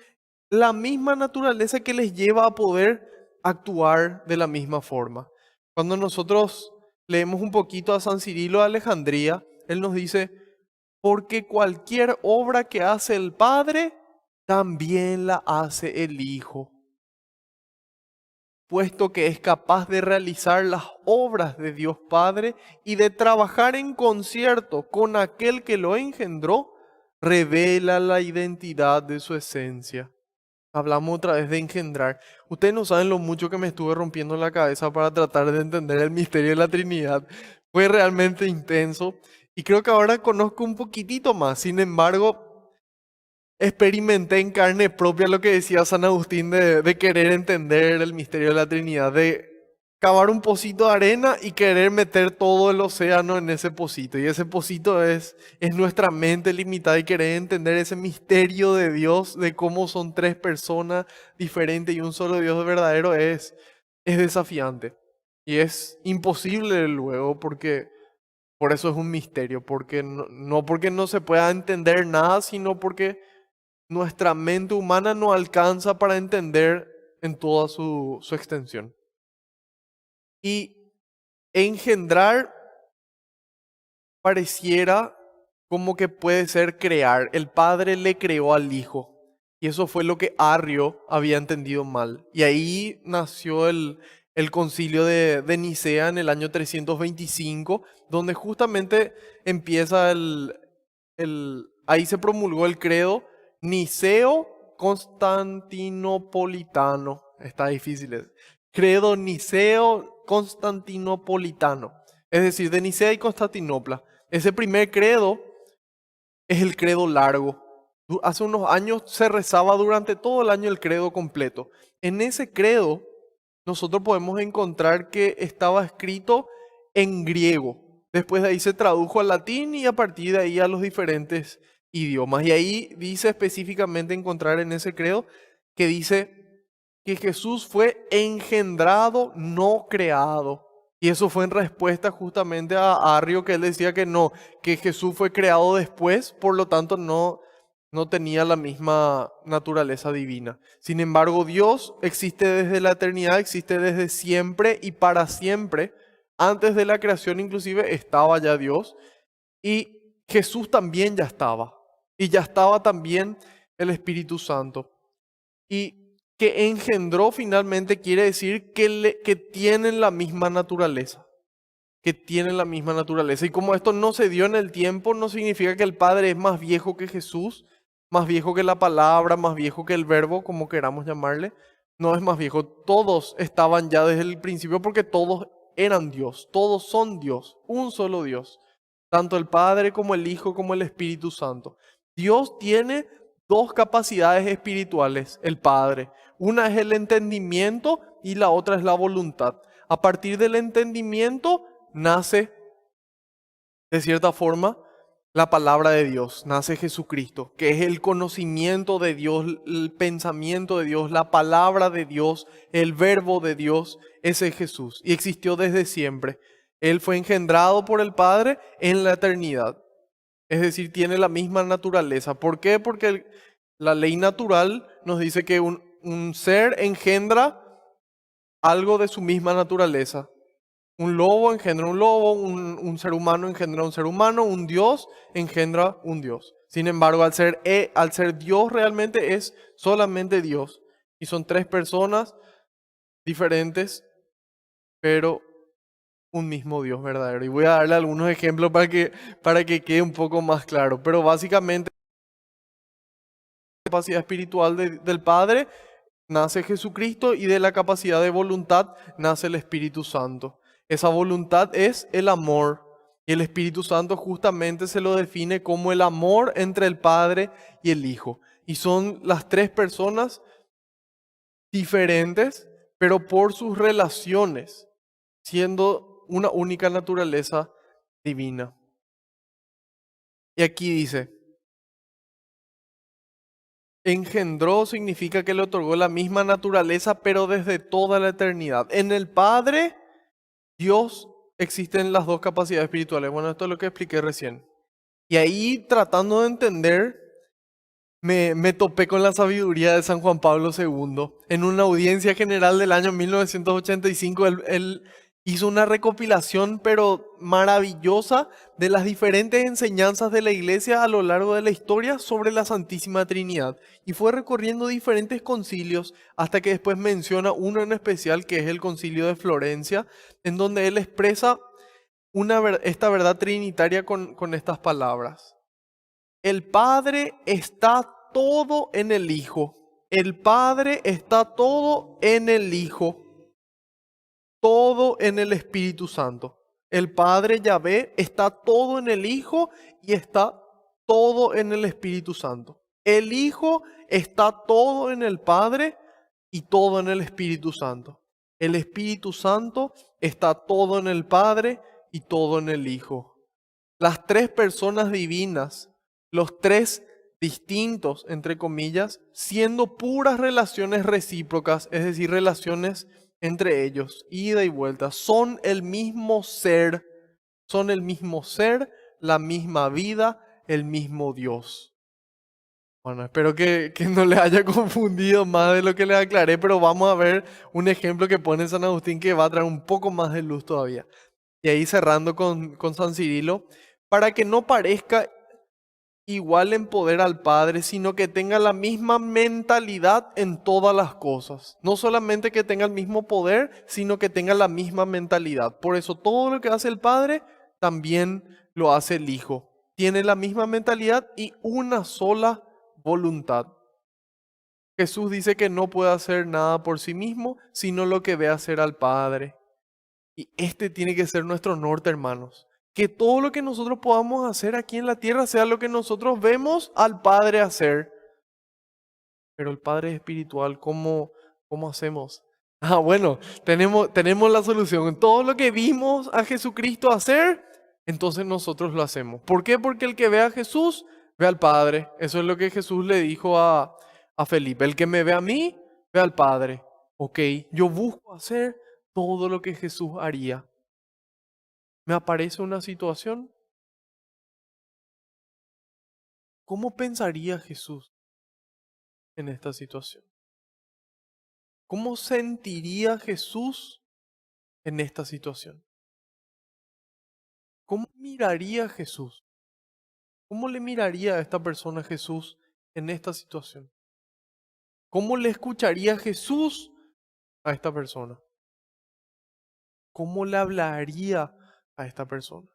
la misma naturaleza que les lleva a poder actuar de la misma forma. Cuando nosotros leemos un poquito a San Cirilo de Alejandría, él nos dice, porque cualquier obra que hace el Padre, también la hace el Hijo, puesto que es capaz de realizar las obras de Dios Padre y de trabajar en concierto con aquel que lo engendró, revela la identidad de su esencia. Hablamos otra vez de engendrar. Ustedes no saben lo mucho que me estuve rompiendo la cabeza para tratar de entender el misterio de la Trinidad. Fue realmente intenso y creo que ahora conozco un poquitito más. Sin embargo, experimenté en carne propia lo que decía San Agustín de querer entender el misterio de la Trinidad, de cavar un pocito de arena y querer meter todo el océano en ese pocito. Y ese pocito es nuestra mente limitada y querer entender ese misterio de Dios, de cómo son tres personas diferentes y un solo Dios verdadero, es desafiante. Y es imposible luego porque por eso es un misterio, porque no porque no se pueda entender nada, sino porque nuestra mente humana no alcanza para entender en toda su extensión. Y engendrar pareciera como que puede ser crear. El Padre le creó al Hijo. Y eso fue lo que Arrio había entendido mal. Y ahí nació el concilio de Nicea en el año 325, donde justamente empieza ahí se promulgó el credo Niceo-Constantinopolitano. Está difícil. Credo Niceo-Constantinopolitano. Es decir, de Nicea y Constantinopla. Ese primer credo es el credo largo. Hace unos años se rezaba durante todo el año el credo completo. En ese credo nosotros podemos encontrar que estaba escrito en griego. Después de ahí se tradujo al latín y a partir de ahí a los diferentes idiomas. Y ahí dice específicamente encontrar en ese credo que dice que Jesús fue engendrado, no creado. Y eso fue en respuesta justamente a Arrio, que él decía que no, que Jesús fue creado después, por lo tanto no tenía la misma naturaleza divina. Sin embargo, Dios existe desde la eternidad, existe desde siempre y para siempre. Antes de la creación inclusive estaba ya Dios y Jesús también ya estaba. Y ya estaba también el Espíritu Santo. Y que engendró finalmente quiere decir que tienen la misma naturaleza. Que tienen la misma naturaleza. Y como esto no se dio en el tiempo, no significa que el Padre es más viejo que Jesús, más viejo que la palabra, más viejo que el verbo, como queramos llamarle. No es más viejo. Todos estaban ya desde el principio porque todos eran Dios. Todos son Dios. Un solo Dios. Tanto el Padre como el Hijo como el Espíritu Santo. Dios tiene dos capacidades espirituales, el Padre. Una es el entendimiento y la otra es la voluntad. A partir del entendimiento nace, de cierta forma, la palabra de Dios, nace Jesucristo, que es el conocimiento de Dios, el pensamiento de Dios, la palabra de Dios, el verbo de Dios, ese es Jesús. Y existió desde siempre. Él fue engendrado por el Padre en la eternidad. Es decir, tiene la misma naturaleza. ¿Por qué? Porque la ley natural nos dice que un ser engendra algo de su misma naturaleza. Un lobo engendra un lobo, un ser humano engendra un ser humano, un Dios engendra un Dios. Sin embargo, al ser Dios realmente es solamente Dios. Y son tres personas diferentes, pero un mismo Dios verdadero. Y voy a darle algunos ejemplos para que quede un poco más claro. Pero básicamente, la capacidad espiritual del Padre nace Jesucristo y de la capacidad de voluntad nace el Espíritu Santo. Esa voluntad es el amor. Y el Espíritu Santo justamente se lo define como el amor entre el Padre y el Hijo. Y son las tres personas diferentes, pero por sus relaciones, siendo una única naturaleza divina. Y aquí dice, engendró significa que le otorgó la misma naturaleza, pero desde toda la eternidad. En el Padre, Dios, existen las dos capacidades espirituales. Bueno, esto es lo que expliqué recién. Y ahí, tratando de entender, me topé con la sabiduría de San Juan Pablo II. En una audiencia general del año 1985, él hizo una recopilación, pero maravillosa, de las diferentes enseñanzas de la Iglesia a lo largo de la historia sobre la Santísima Trinidad. Y fue recorriendo diferentes concilios hasta que después menciona uno en especial, que es el Concilio de Florencia, en donde él expresa esta verdad trinitaria con estas palabras. El Padre está todo en el Hijo. El Padre está todo en el Hijo. Todo en el Espíritu Santo. El Padre Yahvé está todo en el Hijo y está todo en el Espíritu Santo. El Hijo está todo en el Padre y todo en el Espíritu Santo. El Espíritu Santo está todo en el Padre y todo en el Hijo. Las tres personas divinas, los tres distintos, entre comillas, siendo puras relaciones recíprocas, es decir, relaciones entre ellos, ida y vuelta, son el mismo ser, la misma vida, el mismo Dios. Bueno, espero que no les haya confundido más de lo que les aclaré, pero vamos a ver un ejemplo que pone San Agustín que va a traer un poco más de luz todavía. Y ahí cerrando con San Cirilo, para que no parezca igual en poder al Padre, sino que tenga la misma mentalidad en todas las cosas. No solamente que tenga el mismo poder, sino que tenga la misma mentalidad. Por eso todo lo que hace el Padre, también lo hace el Hijo. Tiene la misma mentalidad y una sola voluntad. Jesús dice que no puede hacer nada por sí mismo, sino lo que ve hacer al Padre. Y este tiene que ser nuestro norte, hermanos. Que todo lo que nosotros podamos hacer aquí en la tierra sea lo que nosotros vemos al Padre hacer. Pero el Padre es espiritual, ¿cómo hacemos? Bueno, tenemos la solución. Todo lo que vimos a Jesucristo hacer, entonces nosotros lo hacemos. ¿Por qué? Porque el que ve a Jesús, ve al Padre. Eso es lo que Jesús le dijo a Felipe. El que me ve a mí, ve al Padre. Ok, yo busco hacer todo lo que Jesús haría. ¿Me aparece una situación? ¿Cómo pensaría Jesús en esta situación? ¿Cómo sentiría Jesús en esta situación? ¿Cómo miraría Jesús? ¿Cómo le miraría a esta persona Jesús en esta situación? ¿Cómo le escucharía Jesús a esta persona? ¿Cómo le hablaría a esta persona?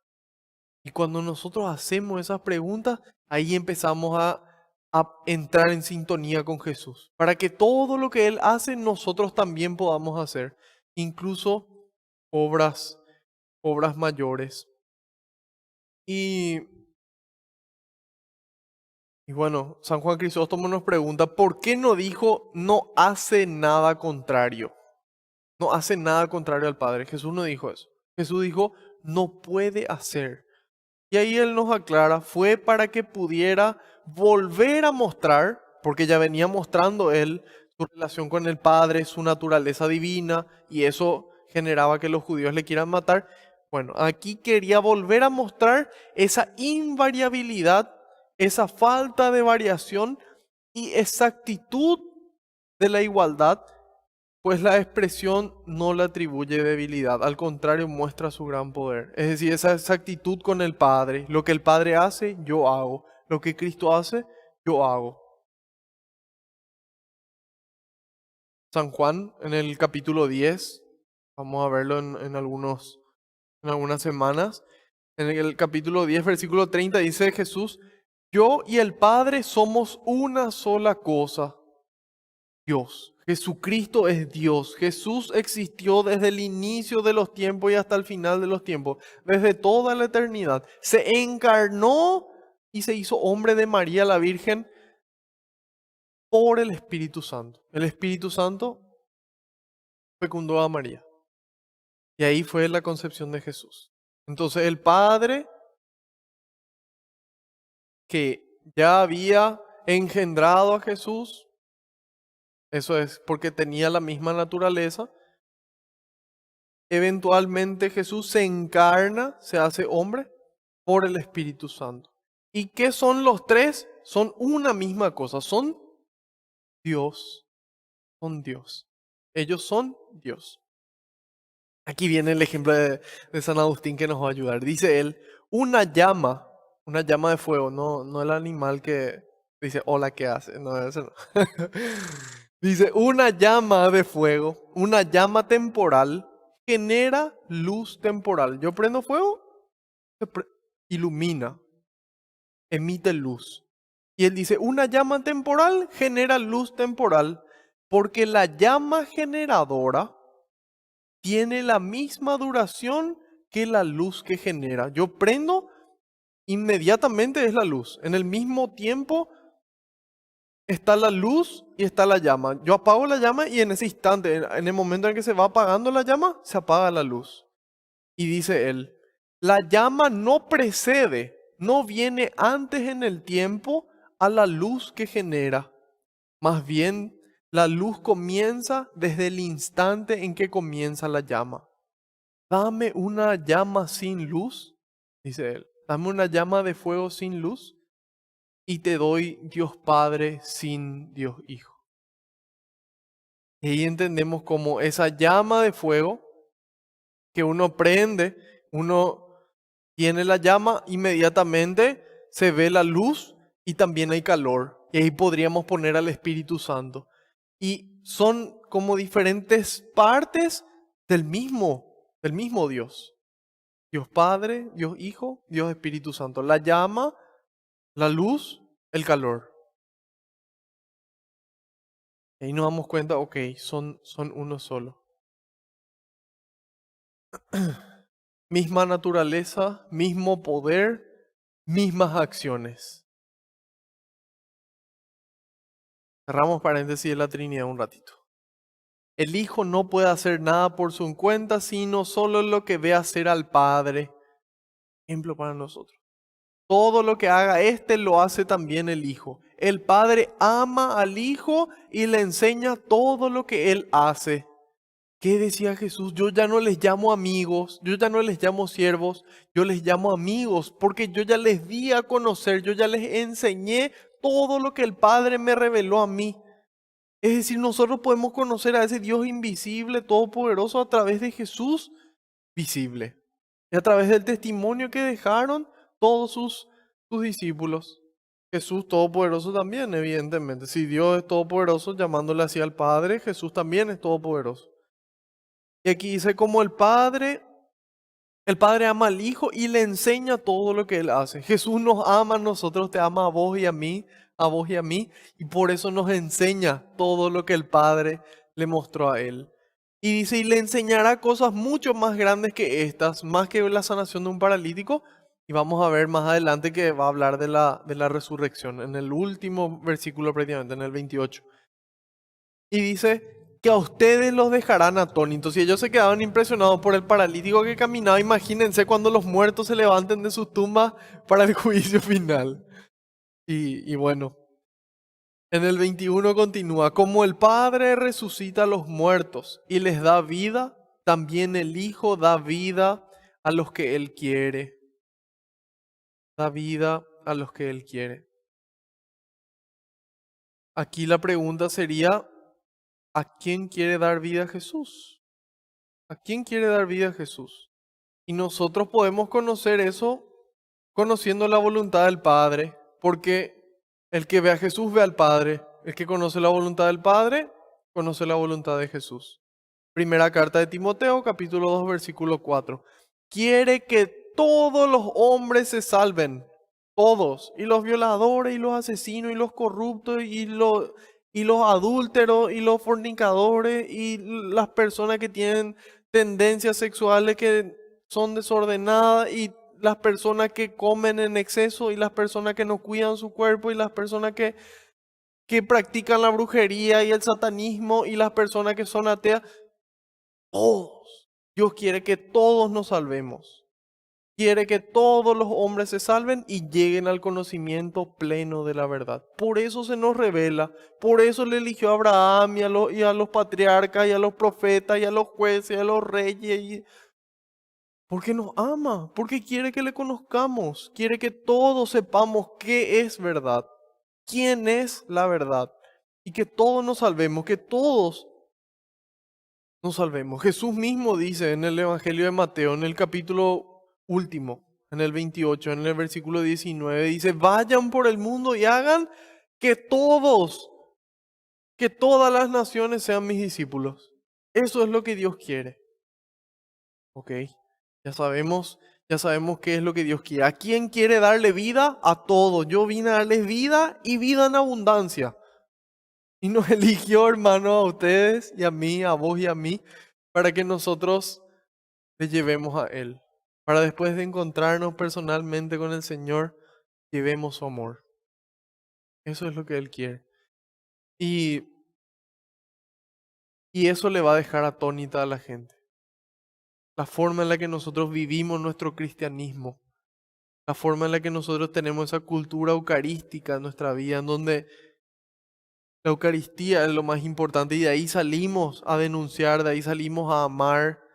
Y cuando nosotros hacemos esas preguntas, ahí empezamos a entrar en sintonía con Jesús. Para que todo lo que Él hace, nosotros también podamos hacer. Incluso obras mayores. Y bueno, San Juan Crisóstomo nos pregunta, ¿por qué no dijo no hace nada contrario? No hace nada contrario al Padre. Jesús no dijo eso. Jesús dijo, no puede hacer. Y ahí Él nos aclara, fue para que pudiera volver a mostrar, porque ya venía mostrando Él su relación con el Padre, su naturaleza divina, y eso generaba que los judíos le quieran matar. Bueno, aquí quería volver a mostrar esa invariabilidad, esa falta de variación y exactitud de la igualdad, pues la expresión no le atribuye debilidad, al contrario muestra su gran poder. Es decir, esa exactitud con el Padre. Lo que el Padre hace, yo hago. Lo que Cristo hace, yo hago. San Juan, en el capítulo 10, vamos a verlo en algunas semanas. En el capítulo 10, versículo 30, dice Jesús, yo y el Padre somos una sola cosa. Dios, Jesucristo es Dios. Jesús existió desde el inicio de los tiempos y hasta el final de los tiempos, desde toda la eternidad. Se encarnó y se hizo hombre de María la Virgen por el Espíritu Santo. El Espíritu Santo fecundó a María. Y ahí fue la concepción de Jesús. Entonces el Padre, que ya había engendrado a Jesús, eso es porque tenía la misma naturaleza, eventualmente Jesús se encarna, se hace hombre por el Espíritu Santo. ¿Y qué son los tres? Son una misma cosa, son Dios, son Dios. Ellos son Dios. Aquí viene el ejemplo de San Agustín que nos va a ayudar. Dice él, una llama de fuego, no el animal que dice, hola, ¿qué hace? No, ese no. Dice, una llama de fuego, una llama temporal, genera luz temporal. Yo prendo fuego, ilumina, emite luz. Y él dice, una llama temporal genera luz temporal, porque la llama generadora tiene la misma duración que la luz que genera. Yo prendo, inmediatamente es la luz. En el mismo tiempo está la luz y está la llama. Yo apago la llama y en ese instante, en el momento en que se va apagando la llama, se apaga la luz. Y dice él, la llama no precede, no viene antes en el tiempo a la luz que genera. Más bien, la luz comienza desde el instante en que comienza la llama. Dame una llama sin luz, dice él. Dame una llama de fuego sin luz y te doy Dios Padre sin Dios Hijo. Y ahí entendemos como esa llama de fuego que uno prende, uno tiene la llama, inmediatamente se ve la luz y también hay calor. Y ahí podríamos poner al Espíritu Santo. Y son como diferentes partes del mismo Dios. Dios Padre, Dios Hijo, Dios Espíritu Santo. La llama, la luz, el calor. Y ahí nos damos cuenta, ok, son uno solo. Misma naturaleza, mismo poder, mismas acciones. Cerramos paréntesis de la Trinidad un ratito. El Hijo no puede hacer nada por su cuenta, sino solo lo que ve hacer al Padre. Ejemplo para nosotros. Todo lo que haga lo hace también el Hijo. El Padre ama al Hijo y le enseña todo lo que Él hace. ¿Qué decía Jesús? Yo ya no les llamo amigos, yo ya no les llamo siervos, yo les llamo amigos, porque yo ya les di a conocer, yo ya les enseñé todo lo que el Padre me reveló a mí. Es decir, nosotros podemos conocer a ese Dios invisible, todopoderoso, a través de Jesús visible. Y a través del testimonio que dejaron todos sus discípulos. Jesús todopoderoso también, evidentemente. Si Dios es todopoderoso, llamándole así al Padre, Jesús también es todopoderoso. Y aquí dice como el Padre ama al Hijo y le enseña todo lo que Él hace. Jesús nos ama a nosotros, te ama a vos y a mí, y por eso nos enseña todo lo que el Padre le mostró a Él. Y dice, y le enseñará cosas mucho más grandes que estas, más que la sanación de un paralítico. Y vamos a ver más adelante que va a hablar de la resurrección, en el último versículo prácticamente, en el 28. Y dice que a ustedes los dejarán atónitos. Y ellos se quedaban impresionados por el paralítico que caminaba. Imagínense cuando los muertos se levanten de sus tumbas para el juicio final. Y bueno, en el 21 continúa, como el Padre resucita a los muertos y les da vida, también el Hijo da vida a los que Él quiere. Da vida a los que Él quiere. Aquí la pregunta sería, ¿a quién quiere dar vida Jesús? ¿A quién quiere dar vida Jesús? Y nosotros podemos conocer eso conociendo la voluntad del Padre, porque el que ve a Jesús ve al Padre. El que conoce la voluntad del Padre, conoce la voluntad de Jesús. Primera carta de Timoteo, capítulo 2, versículo 4. Quiere que todos los hombres se salven, todos, y los violadores, y los asesinos, y los corruptos, y y los adúlteros y los fornicadores y las personas que tienen tendencias sexuales que son desordenadas y las personas que comen en exceso y las personas que no cuidan su cuerpo y las personas que practican la brujería y el satanismo y las personas que son ateas. Todos. Dios quiere que todos nos salvemos. Quiere que todos los hombres se salven y lleguen al conocimiento pleno de la verdad. Por eso se nos revela, por eso le eligió a Abraham y a los patriarcas y a los profetas y a los jueces y a los reyes. Porque nos ama, porque quiere que le conozcamos, quiere que todos sepamos qué es verdad, quién es la verdad y que todos nos salvemos, que todos nos salvemos. Jesús mismo dice en el Evangelio de Mateo, en el capítulo último, en el 28, en el versículo 19, dice, vayan por el mundo y hagan que todos, que todas las naciones sean mis discípulos. Eso es lo que Dios quiere. ¿Ok? Ya sabemos, ya sabemos qué es lo que Dios quiere. ¿A quién quiere darle vida? A todos. Yo vine a darles vida y vida en abundancia. Y nos eligió, hermano, a ustedes y a mí, a vos y a mí, para que nosotros le llevemos a Él. Para después de encontrarnos personalmente con el Señor, llevemos su amor. Eso es lo que Él quiere. Y, y eso le va a dejar atónita a la gente. La forma en la que nosotros vivimos nuestro cristianismo. La forma en la que nosotros tenemos esa cultura eucarística en nuestra vida, en donde la Eucaristía es lo más importante y de ahí salimos a denunciar, de ahí salimos a amar.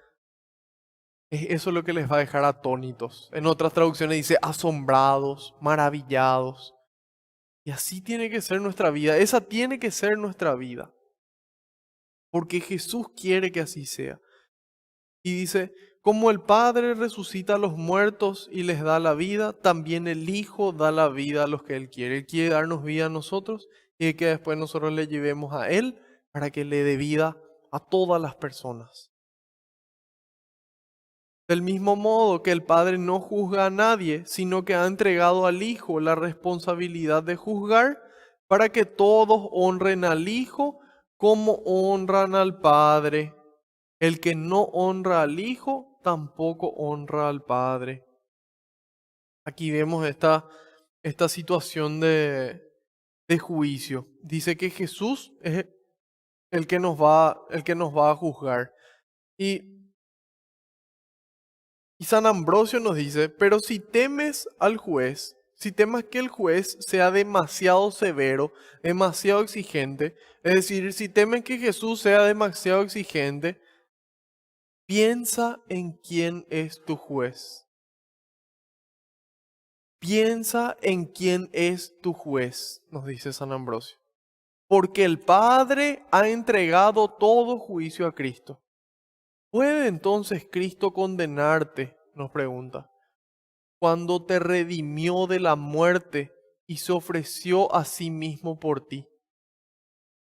Eso es lo que les va a dejar atónitos. En otras traducciones dice asombrados, maravillados. Y así tiene que ser nuestra vida. Esa tiene que ser nuestra vida. Porque Jesús quiere que así sea. Y dice, como el Padre resucita a los muertos y les da la vida, también el Hijo da la vida a los que Él quiere. Él quiere darnos vida a nosotros y que después nosotros le llevemos a Él para que le dé vida a todas las personas. Del mismo modo que el Padre no juzga a nadie, sino que ha entregado al Hijo la responsabilidad de juzgar para que todos honren al Hijo como honran al Padre. El que no honra al Hijo, tampoco honra al Padre. Aquí vemos esta situación de juicio. Dice que Jesús es el que nos va a juzgar. Y San Ambrosio nos dice, pero si temes al juez, si temas que el juez sea demasiado severo, demasiado exigente, es decir, si temes que Jesús sea demasiado exigente, piensa en quién es tu juez. Piensa en quién es tu juez, nos dice San Ambrosio. Porque el Padre ha entregado todo juicio a Cristo. ¿Puede entonces Cristo condenarte? Nos pregunta. Cuando te redimió de la muerte y se ofreció a sí mismo por ti.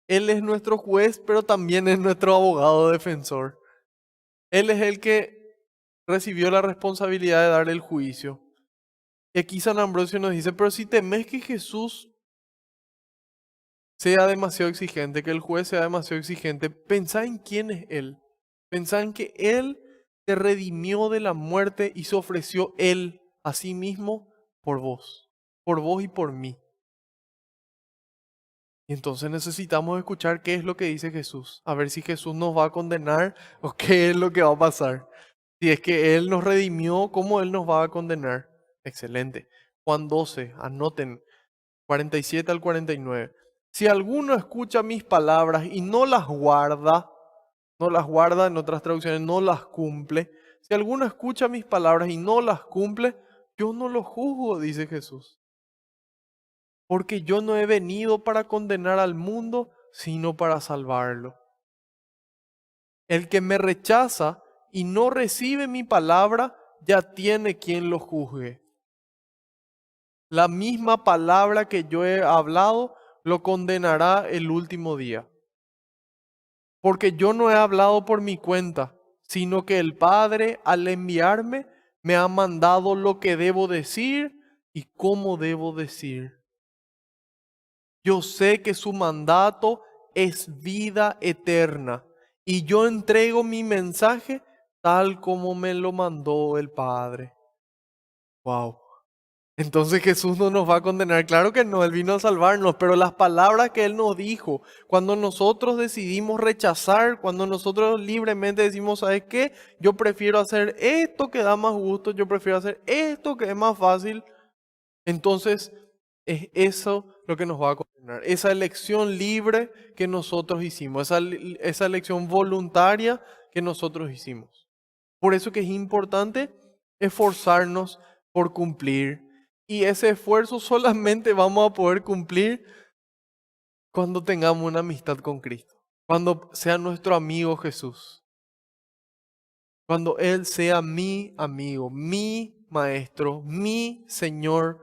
Él es nuestro juez, pero también es nuestro abogado defensor. Él es el que recibió la responsabilidad de darle el juicio. Y aquí San Ambrosio nos dice, pero si temes que Jesús sea demasiado exigente, que el juez sea demasiado exigente, pensá en quién es Él. Pensá en que Él te redimió de la muerte y se ofreció Él a sí mismo por vos y por mí. Y entonces necesitamos escuchar qué es lo que dice Jesús, a ver si Jesús nos va a condenar o qué es lo que va a pasar. Si es que Él nos redimió, ¿cómo Él nos va a condenar? Excelente. Juan 12, anoten, 47 al 49. Si alguno escucha mis palabras y no las guarda, en otras traducciones, no las cumple. Si alguno escucha mis palabras y no las cumple, yo no lo juzgo, dice Jesús. Porque yo no he venido para condenar al mundo, sino para salvarlo. El que me rechaza y no recibe mi palabra, ya tiene quien lo juzgue. La misma palabra que yo he hablado, lo condenará el último día. Porque yo no he hablado por mi cuenta, sino que el Padre, al enviarme, me ha mandado lo que debo decir y cómo debo decir. Yo sé que su mandato es vida eterna y yo entrego mi mensaje tal como me lo mandó el Padre. Wow. Entonces Jesús no nos va a condenar. Claro que no, Él vino a salvarnos, pero las palabras que Él nos dijo, cuando nosotros decidimos rechazar, cuando nosotros libremente decimos, ¿sabes qué? Yo prefiero hacer esto que da más gusto, yo prefiero hacer esto que es más fácil. Entonces es eso lo que nos va a condenar. Esa elección libre que nosotros hicimos, esa elección voluntaria que nosotros hicimos. Por eso que es importante esforzarnos por cumplir. Y ese esfuerzo solamente vamos a poder cumplir cuando tengamos una amistad con Cristo. Cuando sea nuestro amigo Jesús. Cuando Él sea mi amigo, mi maestro, mi Señor.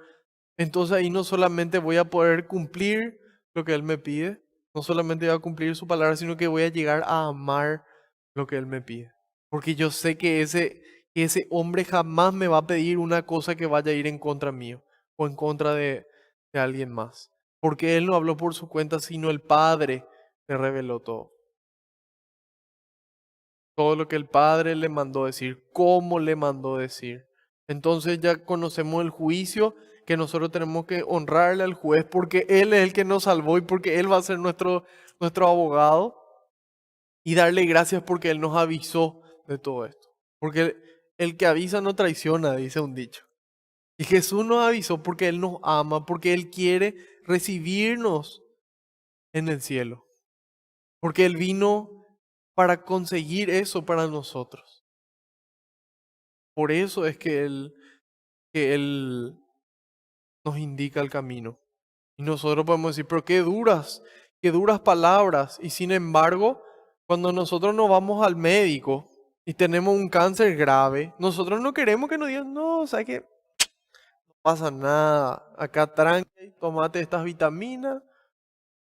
Entonces ahí no solamente voy a poder cumplir lo que Él me pide, no solamente voy a cumplir su palabra, sino que voy a llegar a amar lo que Él me pide. Porque yo sé que ese hombre jamás me va a pedir una cosa que vaya a ir en contra mío o en contra de alguien más. Porque Él no habló por su cuenta, sino el Padre le reveló todo. Todo lo que el Padre le mandó decir, cómo le mandó decir. Entonces ya conocemos el juicio que nosotros tenemos que honrarle al juez porque Él es el que nos salvó y porque Él va a ser nuestro abogado y darle gracias porque Él nos avisó de todo esto. Porque el que avisa no traiciona, dice un dicho. Y Jesús nos avisó porque Él nos ama, porque Él quiere recibirnos en el cielo. Porque Él vino para conseguir eso para nosotros. Por eso es que Él nos indica el camino. Y nosotros podemos decir, pero qué duras palabras. Y sin embargo, cuando nosotros nos vamos al médico y tenemos un cáncer grave, nosotros no queremos que nos digan, no, o sea que no pasa nada. Acá tranqui, tomate estas vitaminas,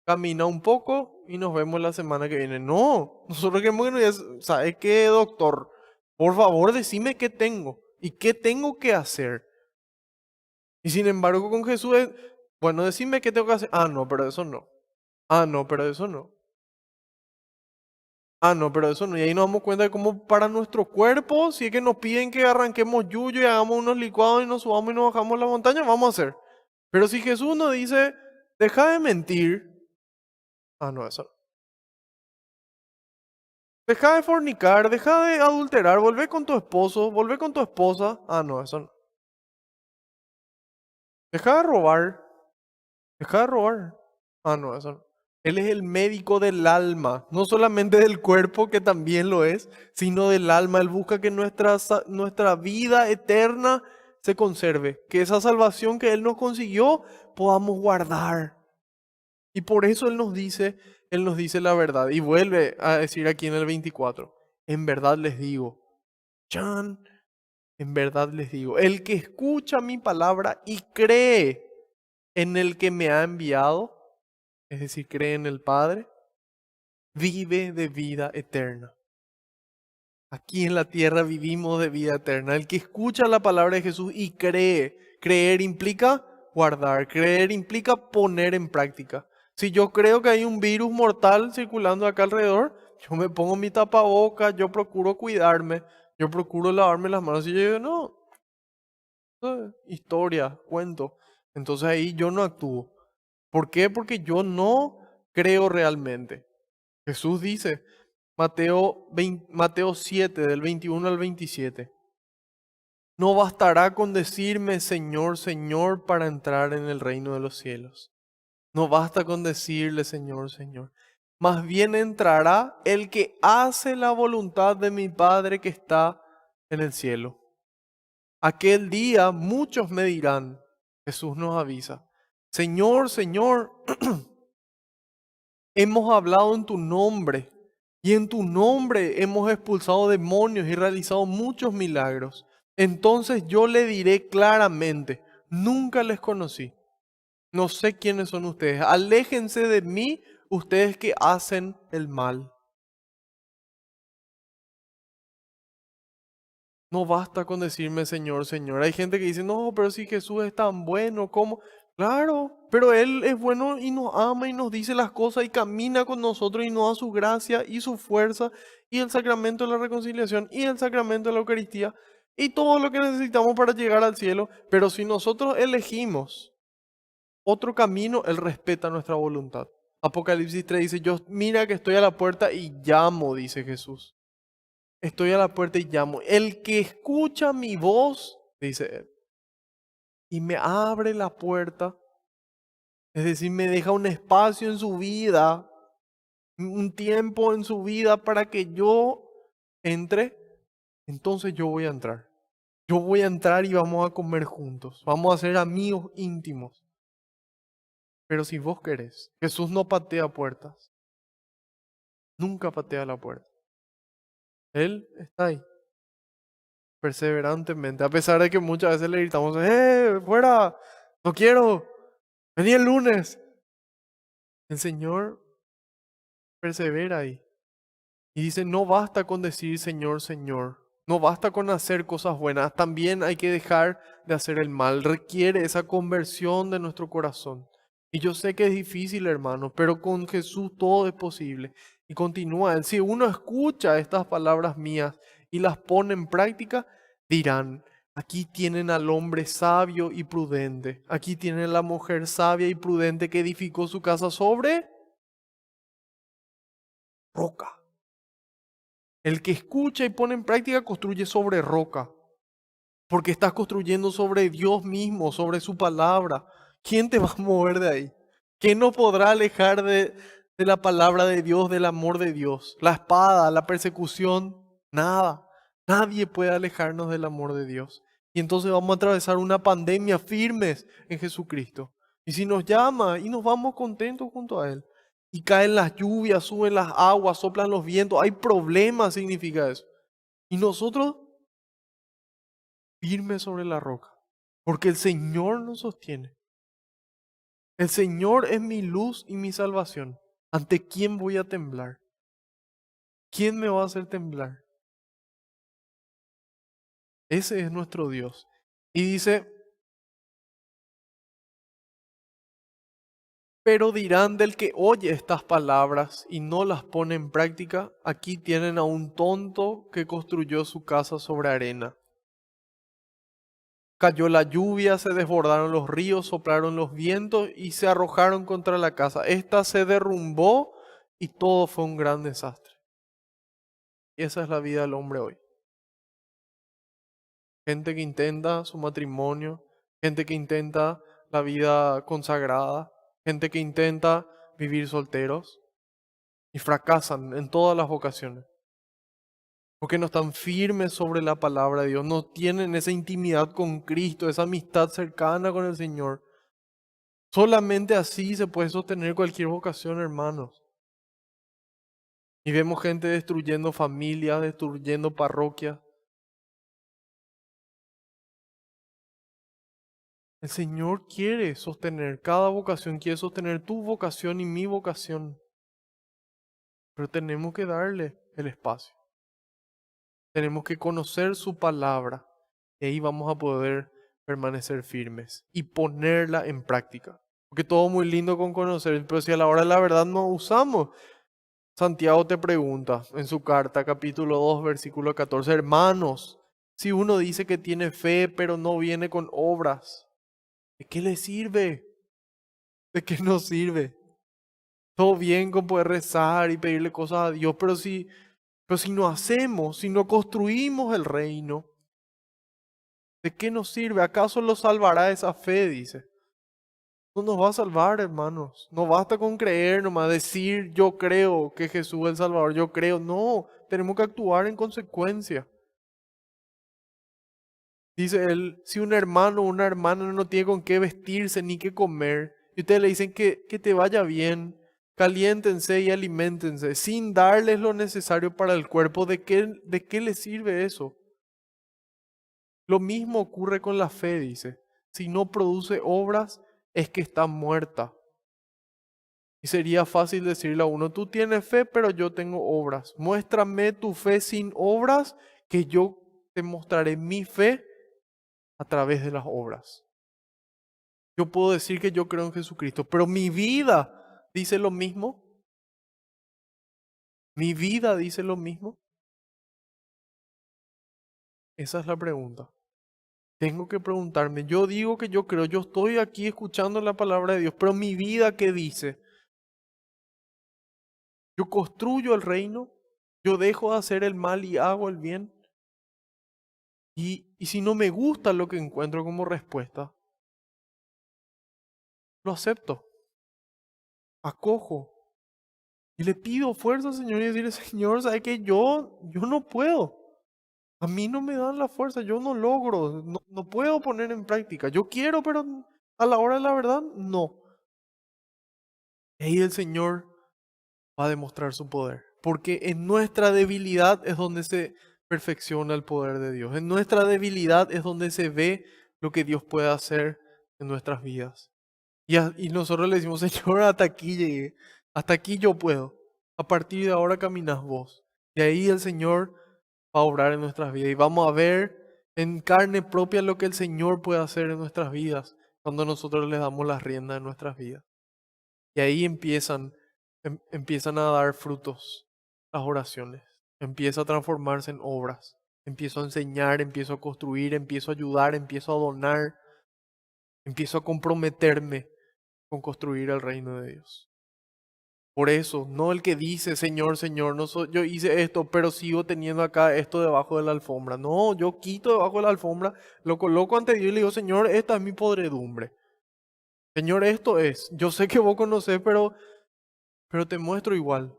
camina un poco y nos vemos la semana que viene. No, nosotros queremos que nos digan, ¿sabes qué, doctor? Por favor, decime qué tengo y qué tengo que hacer. Y sin embargo con Jesús es, bueno, decime qué tengo que hacer. Ah, no, pero eso no. Ah, no, pero eso no. Ah, no, pero eso no. Y ahí nos damos cuenta de cómo para nuestro cuerpo, si es que nos piden que arranquemos yuyo y hagamos unos licuados y nos subamos y nos bajamos la montaña, vamos a hacer. Pero si Jesús nos dice, deja de mentir. Ah, no, eso no. Deja de fornicar, deja de adulterar, volvé con tu esposo, volvé con tu esposa. Ah, no, eso no. Deja de robar, deja de robar. Ah, no, eso no. Él es el médico del alma, no solamente del cuerpo, que también lo es, sino del alma. Él busca que nuestra vida eterna se conserve, que esa salvación que Él nos consiguió podamos guardar. Y por eso Él nos dice la verdad. Y vuelve a decir aquí en el 24, en verdad les digo, Chan, en verdad les digo, el que escucha mi palabra y cree en el que me ha enviado, es decir, cree en el Padre, vive de vida eterna. Aquí en la tierra vivimos de vida eterna. El que escucha la palabra de Jesús y cree, creer implica guardar, creer implica poner en práctica. Si yo creo que hay un virus mortal circulando acá alrededor, yo me pongo mi tapaboca, yo procuro cuidarme, yo procuro lavarme las manos y yo digo, no, historia, cuento. Entonces ahí yo no actúo. ¿Por qué? Porque yo no creo realmente. Jesús dice, Mateo 7, del 21 al 27. No bastará con decirme Señor, Señor para entrar en el reino de los cielos. No basta con decirle Señor, Señor. Más bien entrará el que hace la voluntad de mi Padre que está en el cielo. Aquel día muchos me dirán, Jesús nos avisa, Señor, Señor, hemos hablado en tu nombre y en tu nombre hemos expulsado demonios y realizado muchos milagros. Entonces yo le diré claramente, nunca les conocí. No sé quiénes son ustedes. Aléjense de mí, ustedes que hacen el mal. No basta con decirme Señor, Señor. Hay gente que dice, no, pero si Jesús es tan bueno, ¿cómo? Claro, pero Él es bueno y nos ama y nos dice las cosas y camina con nosotros y nos da su gracia y su fuerza y el sacramento de la reconciliación y el sacramento de la Eucaristía y todo lo que necesitamos para llegar al cielo. Pero si nosotros elegimos otro camino, Él respeta nuestra voluntad. Apocalipsis 3 dice, yo mira que estoy a la puerta y llamo, dice Jesús. Estoy a la puerta y llamo. El que escucha mi voz, dice Él, y me abre la puerta, es decir, me deja un espacio en su vida, un tiempo en su vida para que yo entre, entonces yo voy a entrar. Yo voy a entrar y vamos a comer juntos. Vamos a ser amigos íntimos. Pero si vos querés, Jesús no patea puertas. Nunca patea la puerta. Él está ahí, perseverantemente. A pesar de que muchas veces le gritamos, fuera! ¡No quiero! ¡Vení el lunes! El Señor persevera ahí. Y dice, no basta con decir Señor, Señor. No basta con hacer cosas buenas. También hay que dejar de hacer el mal. Requiere esa conversión de nuestro corazón. Y yo sé que es difícil, hermano, pero con Jesús todo es posible. Y continúa él. Si uno escucha estas palabras mías y las pone en práctica, dirán, aquí tienen al hombre sabio y prudente. Aquí tienen a la mujer sabia y prudente que edificó su casa sobre roca. El que escucha y pone en práctica construye sobre roca, porque estás construyendo sobre Dios mismo, sobre su palabra. ¿Quién te va a mover de ahí? ¿Quién nos podrá alejar de la palabra de Dios, del amor de Dios? La espada, la persecución, nada. Nadie puede alejarnos del amor de Dios. Y entonces vamos a atravesar una pandemia firmes en Jesucristo. Y si nos llama y nos vamos contentos junto a Él. Y caen las lluvias, suben las aguas, soplan los vientos. Hay problemas, significa eso. Y nosotros firmes sobre la roca. Porque el Señor nos sostiene. El Señor es mi luz y mi salvación. ¿Ante quién voy a temblar? ¿Quién me va a hacer temblar? Ese es nuestro Dios. Y dice, pero dirán del que oye estas palabras y no las pone en práctica, aquí tienen a un tonto que construyó su casa sobre arena. Cayó la lluvia, se desbordaron los ríos, soplaron los vientos y se arrojaron contra la casa. Esta se derrumbó y todo fue un gran desastre. Y esa es la vida del hombre hoy. Gente que intenta su matrimonio, gente que intenta la vida consagrada, gente que intenta vivir solteros y fracasan en todas las ocasiones. Porque no están firmes sobre la palabra de Dios, no tienen esa intimidad con Cristo, esa amistad cercana con el Señor. Solamente así se puede sostener cualquier vocación, hermanos. Y vemos gente destruyendo familias, destruyendo parroquias. El Señor quiere sostener, cada vocación quiere sostener tu vocación y mi vocación. Pero tenemos que darle el espacio. Tenemos que conocer su palabra. Y ahí vamos a poder permanecer firmes y ponerla en práctica. Porque todo muy lindo con conocer, pero si a la hora de la verdad no usamos. Santiago te pregunta en su carta, capítulo 2, versículo 14, hermanos, si uno dice que tiene fe, pero no viene con obras, ¿de qué le sirve? ¿De qué nos sirve? Todo bien con poder rezar y pedirle cosas a Dios, pero si no hacemos, si no construimos el reino, ¿de qué nos sirve? ¿Acaso lo salvará esa fe? Dice. No nos va a salvar, hermanos. No basta con creer nomás, decir yo creo que Jesús es el Salvador, yo creo. No, tenemos que actuar en consecuencia. Dice él, si un hermano o una hermana no tiene con qué vestirse ni qué comer, y ustedes le dicen que te vaya bien, caliéntense y aliméntense, sin darles lo necesario para el cuerpo, de qué les sirve eso? Lo mismo ocurre con la fe, dice. Si no produce obras, es que está muerta. Y sería fácil decirle a uno, tú tienes fe, pero yo tengo obras. Muéstrame tu fe sin obras, que yo te mostraré mi fe a través de las obras. Yo puedo decir que yo creo en Jesucristo, pero mi vida dice lo mismo. Mi vida dice lo mismo. Esa es la pregunta. Tengo que preguntarme. Yo digo que yo creo, yo estoy aquí escuchando la palabra de Dios, pero mi vida, ¿qué dice? Yo construyo el reino, yo dejo de hacer el mal y hago el bien. Y si no me gusta lo que encuentro como respuesta, lo acepto, acojo y le pido fuerza al Señor y decirle, Señor, ¿sabes qué? Yo no puedo. A mí no me dan la fuerza, yo no logro, no puedo poner en práctica. Yo quiero, pero a la hora de la verdad, no. Y ahí el Señor va a demostrar su poder. Porque en nuestra debilidad es donde se perfecciona el poder de Dios. En nuestra debilidad es donde se ve lo que Dios puede hacer en nuestras vidas. Y nosotros le decimos, Señor, hasta aquí llegué, hasta aquí yo puedo. A partir de ahora caminas vos. Y ahí el Señor va a obrar en nuestras vidas. Y vamos a ver en carne propia lo que el Señor puede hacer en nuestras vidas cuando nosotros le damos las riendas de nuestras vidas. Y ahí empiezan a dar frutos las oraciones. Empieza a transformarse en obras. Empiezo a enseñar, empiezo a construir, empiezo a ayudar, empiezo a donar, empiezo a comprometerme con construir el reino de Dios. Por eso, no el que dice, Señor, Señor, no soy, yo hice esto, pero sigo teniendo acá esto debajo de la alfombra. No, yo quito debajo de la alfombra, lo coloco ante Dios y le digo, Señor, esta es mi podredumbre. Señor, esto es. Yo sé que vos conocés, pero te muestro igual.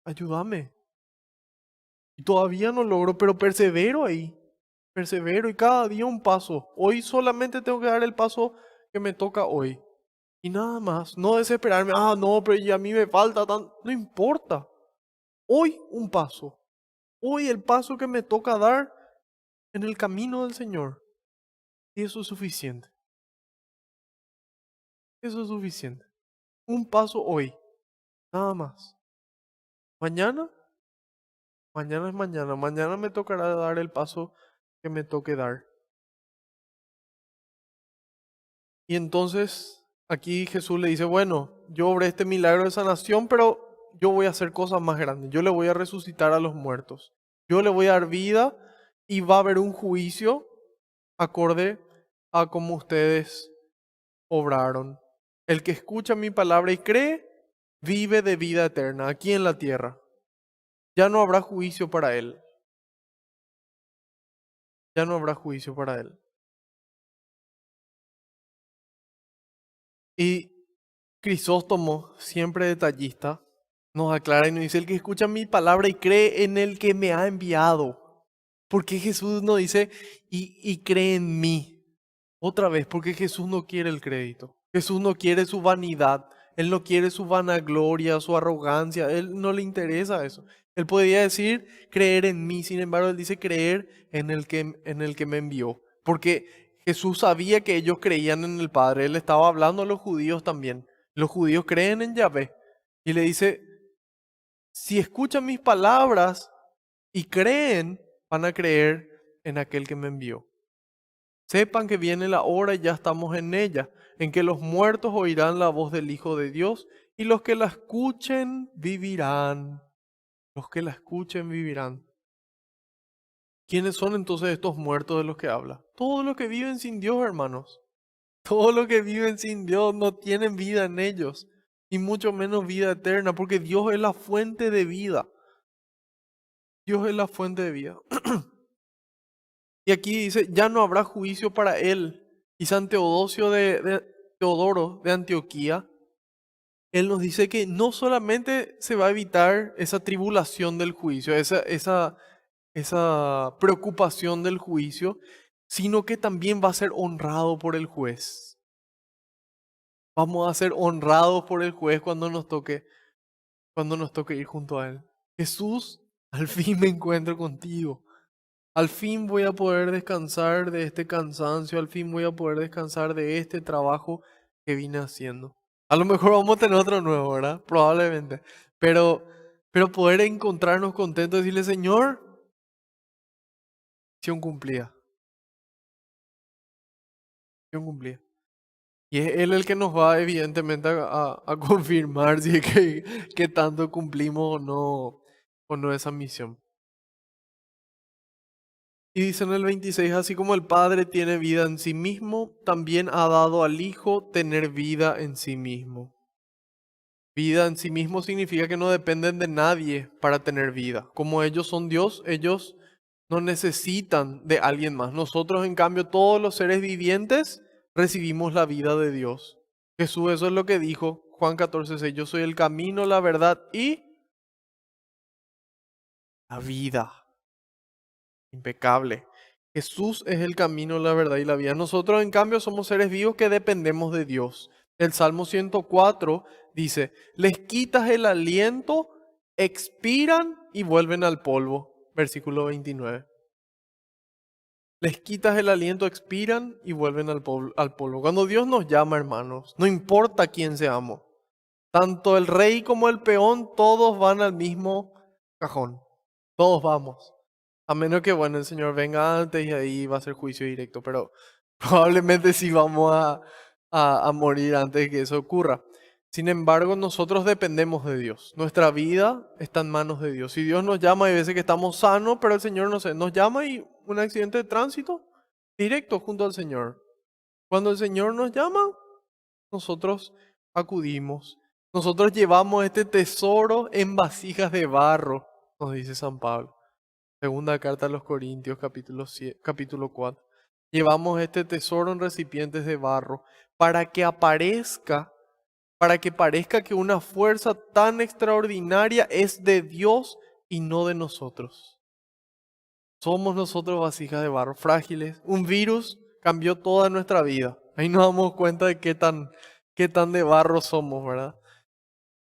Ayúdame. Y todavía no logro, pero persevero ahí. Persevero y cada día un paso. Hoy solamente tengo que dar el paso que me toca hoy. Y nada más. No desesperarme. Ah, no, pero ya a mí me falta tan. No importa. Hoy un paso. Hoy el paso que me toca dar en el camino del Señor. Y eso es suficiente. Eso es suficiente. Un paso hoy. Nada más. Mañana, mañana es mañana. Mañana me tocará dar el paso que me toque dar. Y entonces aquí Jesús le dice, bueno, yo obré este milagro de sanación, pero yo voy a hacer cosas más grandes. Yo le voy a resucitar a los muertos. Yo le voy a dar vida y va a haber un juicio acorde a cómo ustedes obraron. El que escucha mi palabra y cree, vive de vida eterna aquí en la tierra. Ya no habrá juicio para él. Ya no habrá juicio para él. Y Crisóstomo, siempre detallista, nos aclara y nos dice, el que escucha mi palabra y cree en el que me ha enviado. Porque Jesús nos dice, y cree en mí. Otra vez, porque Jesús no quiere el crédito. Jesús no quiere su vanidad. Él no quiere su vanagloria, su arrogancia. Él no le interesa eso. Él podría decir creer en mí. Sin embargo, él dice creer en el que me envió. Porque Jesús sabía que ellos creían en el Padre. Él estaba hablando a los judíos también. Los judíos creen en Yahvé. Y le dice, si escuchan mis palabras y creen, van a creer en aquel que me envió. Sepan que viene la hora y ya estamos en ella, en que los muertos oirán la voz del Hijo de Dios y los que la escuchen vivirán. Los que la escuchen vivirán. ¿Quiénes son entonces estos muertos de los que habla? Todos los que viven sin Dios, hermanos. Todos los que viven sin Dios no tienen vida en ellos, y mucho menos vida eterna, porque Dios es la fuente de vida. Dios es la fuente de vida. Y aquí dice, ya no habrá juicio para él. Y San Teodosio Teodoro de Antioquía, él nos dice que no solamente se va a evitar esa tribulación del juicio, esa preocupación del juicio, sino que también va a ser honrado por el juez. Vamos a ser honrados por el juez cuando nos toque ir junto a él. Jesús, al fin me encuentro contigo. Al fin voy a poder descansar de este cansancio, al fin voy a poder descansar de este trabajo que vine haciendo. A lo mejor vamos a tener otro nuevo, ¿verdad? Probablemente. Pero, pero poder encontrarnos contentos y decirle, Señor, misión cumplida, misión cumplida. Y es Él el que nos va evidentemente a confirmar si es que tanto cumplimos o no esa misión. Y dice en el 26, así como el Padre tiene vida en sí mismo, también ha dado al Hijo tener vida en sí mismo. Vida en sí mismo significa que no dependen de nadie para tener vida. Como ellos son Dios, ellos no necesitan de alguien más. Nosotros, en cambio, todos los seres vivientes recibimos la vida de Dios. Jesús, eso es lo que dijo Juan 14:6. Yo soy el camino, la verdad y la vida. Impecable. Jesús es el camino, la verdad y la vida. Nosotros, en cambio, somos seres vivos que dependemos de Dios. El Salmo 104 dice, les quitas el aliento, expiran y vuelven al polvo. Versículo 29. Les quitas el aliento, expiran y vuelven al polvo. Cuando Dios nos llama, hermanos, no importa quién seamos, tanto el rey como el peón, todos van al mismo cajón. Todos vamos. A menos que, bueno, el Señor venga antes y ahí va a ser juicio directo, pero probablemente sí vamos a morir antes de que eso ocurra. Sin embargo, nosotros dependemos de Dios. Nuestra vida está en manos de Dios. Si Dios nos llama, hay veces que estamos sanos, pero el Señor no sé, nos llama y un accidente de tránsito directo junto al Señor. Cuando el Señor nos llama, nosotros acudimos. Nosotros llevamos este tesoro en vasijas de barro, nos dice San Pablo. Segunda carta a los Corintios, capítulo 4. Llevamos este tesoro en recipientes de barro para que aparezca, para que parezca que una fuerza tan extraordinaria es de Dios y no de nosotros. Somos nosotros vasijas de barro, frágiles. Un virus cambió toda nuestra vida. Ahí nos damos cuenta de qué tan de barro somos, ¿verdad?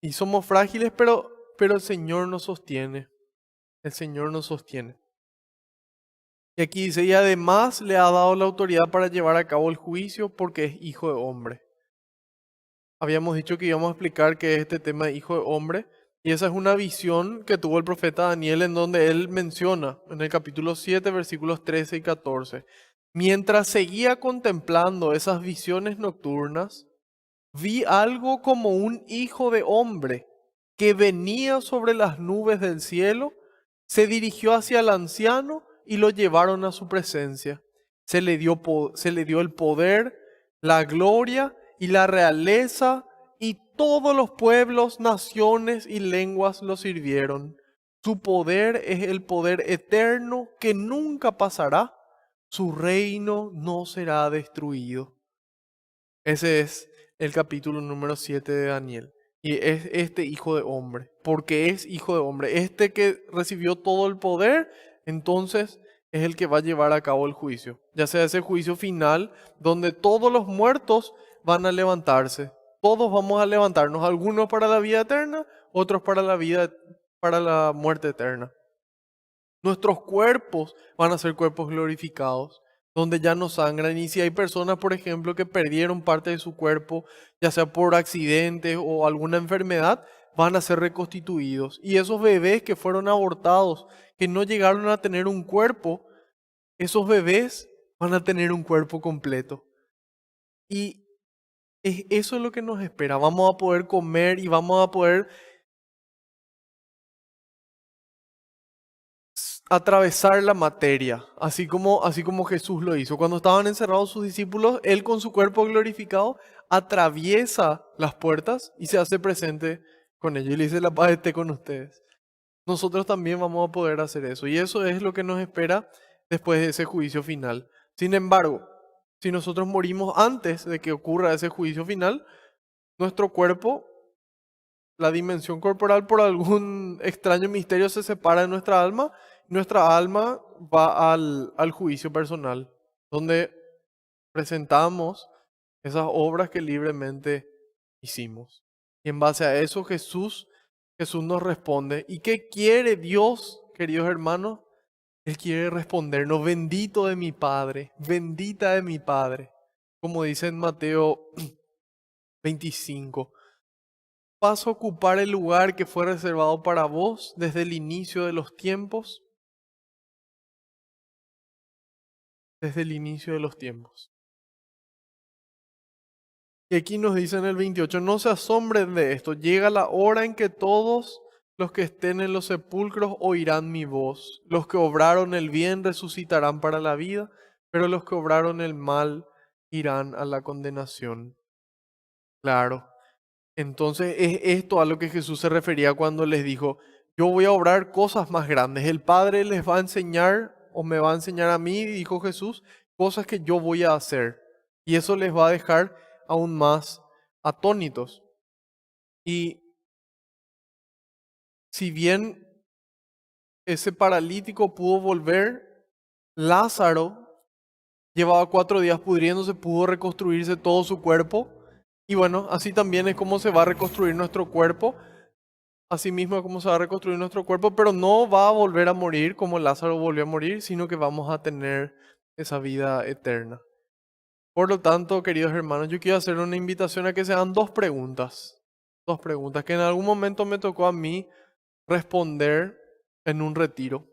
Y somos frágiles, pero el Señor nos sostiene. El Señor nos sostiene. Y aquí dice, y además le ha dado la autoridad para llevar a cabo el juicio porque es hijo de hombre. Habíamos dicho que íbamos a explicar qué es este tema de hijo de hombre. Y esa es una visión que tuvo el profeta Daniel en donde él menciona en el capítulo 7, versículos 13 y 14. Mientras seguía contemplando esas visiones nocturnas, vi algo como un hijo de hombre que venía sobre las nubes del cielo, se dirigió hacia el anciano y lo llevaron a su presencia. Se le dio el poder, la gloria y la realeza, y todos los pueblos, naciones y lenguas lo sirvieron. Su poder es el poder eterno que nunca pasará. Su reino no será destruido. Ese es el capítulo número 7 de Daniel. Y es este hijo de hombre, porque es hijo de hombre. Este que recibió todo el poder, entonces es el que va a llevar a cabo el juicio. Ya sea ese juicio final, donde todos los muertos van a levantarse. Todos vamos a levantarnos, algunos para la vida eterna, otros para la muerte eterna. Nuestros cuerpos van a ser cuerpos glorificados, donde ya no sangran. Y si hay personas, por ejemplo, que perdieron parte de su cuerpo, ya sea por accidentes o alguna enfermedad, van a ser reconstituidos. Y esos bebés que fueron abortados, que no llegaron a tener un cuerpo, esos bebés van a tener un cuerpo completo. Y eso es lo que nos espera. Vamos a poder comer y vamos a poder atravesar la materia, así como Jesús lo hizo. Cuando estaban encerrados sus discípulos, Él con su cuerpo glorificado atraviesa las puertas y se hace presente con ellos. Y le dice, la paz esté con ustedes. Nosotros también vamos a poder hacer eso. Y eso es lo que nos espera después de ese juicio final. Sin embargo, si nosotros morimos antes de que ocurra ese juicio final, nuestro cuerpo, la dimensión corporal por algún extraño misterio se separa de nuestra alma va al juicio personal, donde presentamos esas obras que libremente hicimos. Y en base a eso Jesús nos responde. ¿Y qué quiere Dios, queridos hermanos? Él quiere respondernos, bendito de mi Padre, bendita de mi Padre, como dice en Mateo 25. Vas a ocupar el lugar que fue reservado para vos desde el inicio de los tiempos, desde el inicio de los tiempos. Y aquí nos dice en el 28, no se asombren de esto, llega la hora en que todos los que estén en los sepulcros oirán mi voz. Los que obraron el bien resucitarán para la vida, pero los que obraron el mal irán a la condenación. Claro. Entonces es esto a lo que Jesús se refería cuando les dijo, yo voy a obrar cosas más grandes. El Padre les va a enseñar o me va a enseñar a mí, dijo Jesús, cosas que yo voy a hacer. Y eso les va a dejar aún más atónitos. Y si bien ese paralítico pudo volver, Lázaro llevaba 4 días pudriéndose, pudo reconstruirse todo su cuerpo. Y bueno, así también es como se va a reconstruir nuestro cuerpo. Así mismo es como se va a reconstruir nuestro cuerpo, pero no va a volver a morir como Lázaro volvió a morir, sino que vamos a tener esa vida eterna. Por lo tanto, queridos hermanos, yo quiero hacer una invitación a que se hagan dos preguntas que en algún momento me tocó a mí responder en un retiro.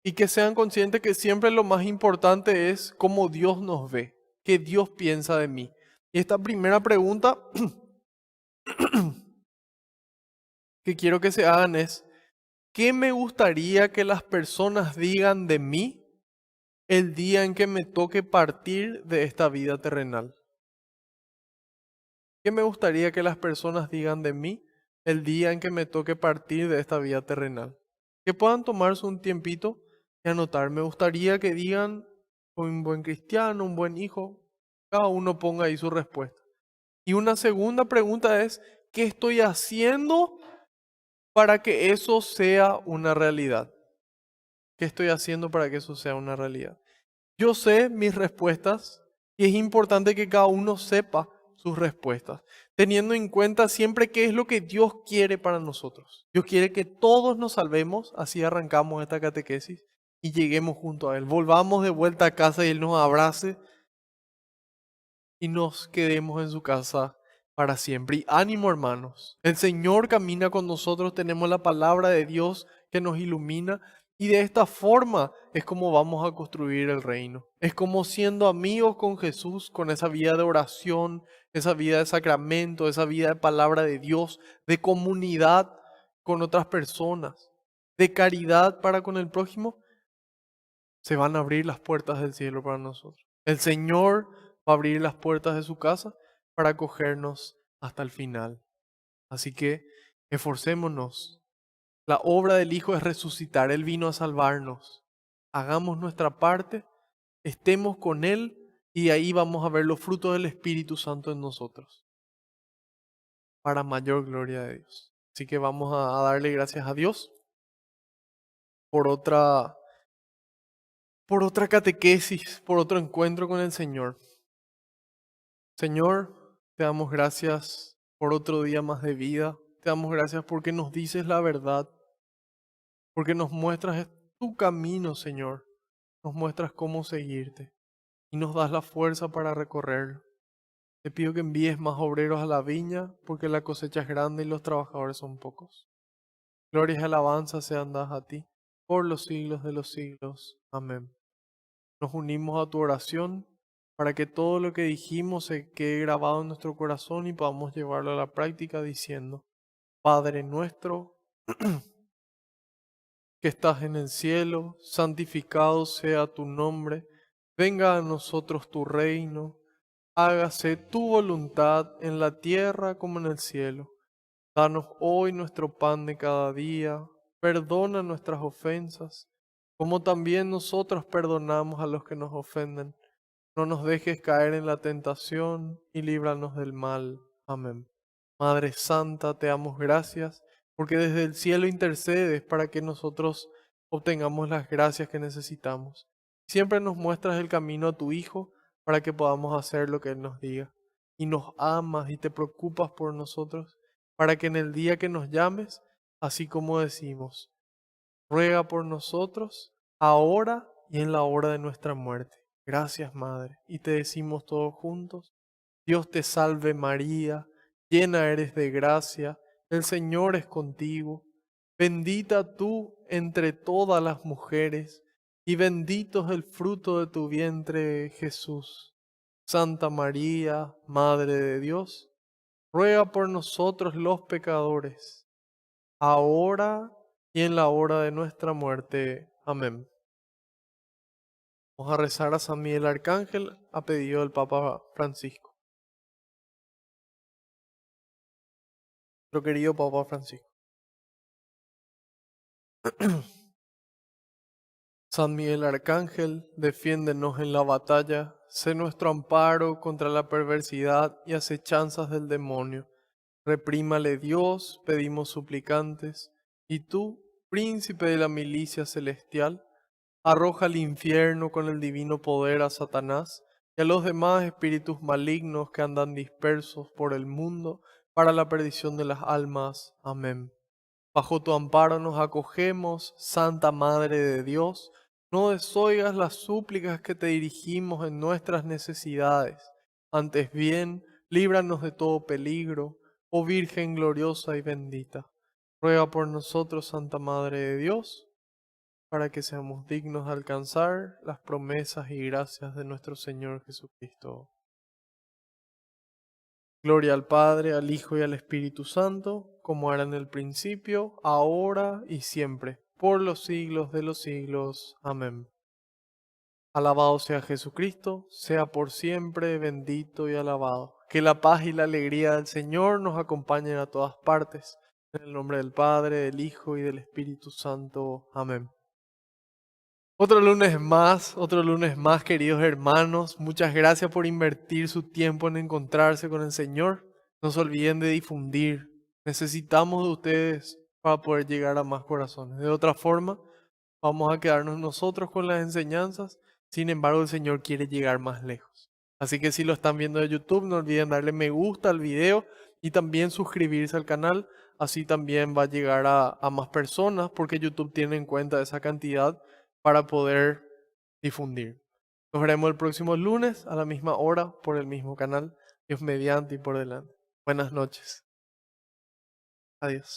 Y que sean conscientes que siempre lo más importante es cómo Dios nos ve, qué Dios piensa de mí. Y esta primera pregunta que quiero que se hagan es, ¿qué me gustaría que las personas digan de mí el día en que me toque partir de esta vida terrenal? ¿Qué me gustaría que las personas digan de mí el día en que me toque partir de esta vida terrenal? Que puedan tomarse un tiempito y anotar. Me gustaría que digan, soy un buen cristiano, un buen hijo. Cada uno ponga ahí su respuesta. Y una segunda pregunta es, ¿qué estoy haciendo para que eso sea una realidad? ¿Qué estoy haciendo para que eso sea una realidad? Yo sé mis respuestas y es importante que cada uno sepa sus respuestas, teniendo en cuenta siempre qué es lo que Dios quiere para nosotros. Dios quiere que todos nos salvemos, así arrancamos esta catequesis y lleguemos junto a Él. Volvamos de vuelta a casa y Él nos abrace y nos quedemos en su casa para siempre. Y ánimo, hermanos. El Señor camina con nosotros, tenemos la palabra de Dios que nos ilumina y de esta forma es como vamos a construir el reino. Es como siendo amigos con Jesús, con esa vida de oración, esa vida de sacramento, esa vida de palabra de Dios, de comunidad con otras personas, de caridad para con el prójimo. Se van a abrir las puertas del cielo para nosotros. El Señor va a abrir las puertas de su casa para acogernos hasta el final. Así que esforcémonos. La obra del Hijo es resucitar. Él vino a salvarnos. Hagamos nuestra parte, estemos con Él y ahí vamos a ver los frutos del Espíritu Santo en nosotros, para mayor gloria de Dios. Así que vamos a darle gracias a Dios por otra catequesis, por otro encuentro con el Señor. Señor, te damos gracias por otro día más de vida. Te damos gracias porque nos dices la verdad, porque nos muestras tu camino, Señor. Nos muestras cómo seguirte y nos das la fuerza para recorrerlo. Te pido que envíes más obreros a la viña, porque la cosecha es grande y los trabajadores son pocos. Gloria y alabanza sean dadas a ti por los siglos de los siglos. Amén. Nos unimos a tu oración para que todo lo que dijimos se quede grabado en nuestro corazón y podamos llevarlo a la práctica diciendo, Padre nuestro, que estás en el cielo, santificado sea tu nombre, venga a nosotros tu reino, hágase tu voluntad en la tierra como en el cielo. Danos hoy nuestro pan de cada día, perdona nuestras ofensas, como también nosotros perdonamos a los que nos ofenden. No nos dejes caer en la tentación y líbranos del mal. Amén. Madre Santa, te damos gracias porque desde el cielo intercedes para que nosotros obtengamos las gracias que necesitamos. Siempre nos muestras el camino a tu Hijo para que podamos hacer lo que Él nos diga. Y nos amas y te preocupas por nosotros para que en el día que nos llames, así como decimos, ruega por nosotros ahora y en la hora de nuestra muerte. Gracias, Madre. Y te decimos todos juntos, Dios te salve María, llena eres de gracia, el Señor es contigo. Bendita tú entre todas las mujeres, y bendito es el fruto de tu vientre, Jesús. Santa María, Madre de Dios, ruega por nosotros los pecadores, ahora y en la hora de nuestra muerte. Amén. Vamos a rezar a San Miguel Arcángel a pedido del Papa Francisco. Nuestro querido Papa Francisco. San Miguel Arcángel, defiéndenos en la batalla, sé nuestro amparo contra la perversidad y acechanzas del demonio. Reprímale Dios, pedimos suplicantes, y tú, príncipe de la milicia celestial, arroja al infierno con el divino poder a Satanás y a los demás espíritus malignos que andan dispersos por el mundo para la perdición de las almas. Amén. Bajo tu amparo nos acogemos, Santa Madre de Dios. No desoigas las súplicas que te dirigimos en nuestras necesidades. Antes bien, líbranos de todo peligro, oh Virgen gloriosa y bendita. Ruega por nosotros, Santa Madre de Dios, para que seamos dignos de alcanzar las promesas y gracias de nuestro Señor Jesucristo. Gloria al Padre, al Hijo y al Espíritu Santo, como era en el principio, ahora y siempre, por los siglos de los siglos. Amén. Alabado sea Jesucristo, sea por siempre bendito y alabado. Que la paz y la alegría del Señor nos acompañen a todas partes. En el nombre del Padre, del Hijo y del Espíritu Santo. Amén. Otro lunes más, queridos hermanos. Muchas gracias por invertir su tiempo en encontrarse con el Señor. No se olviden de difundir. Necesitamos de ustedes para poder llegar a más corazones. De otra forma, vamos a quedarnos nosotros con las enseñanzas. Sin embargo, el Señor quiere llegar más lejos. Así que si lo están viendo de YouTube, no olviden darle me gusta al video y también suscribirse al canal. Así también va a llegar a más personas porque YouTube tiene en cuenta esa cantidad para poder difundir. Nos veremos el próximo lunes a la misma hora por el mismo canal. Dios mediante y por delante. Buenas noches. Adiós.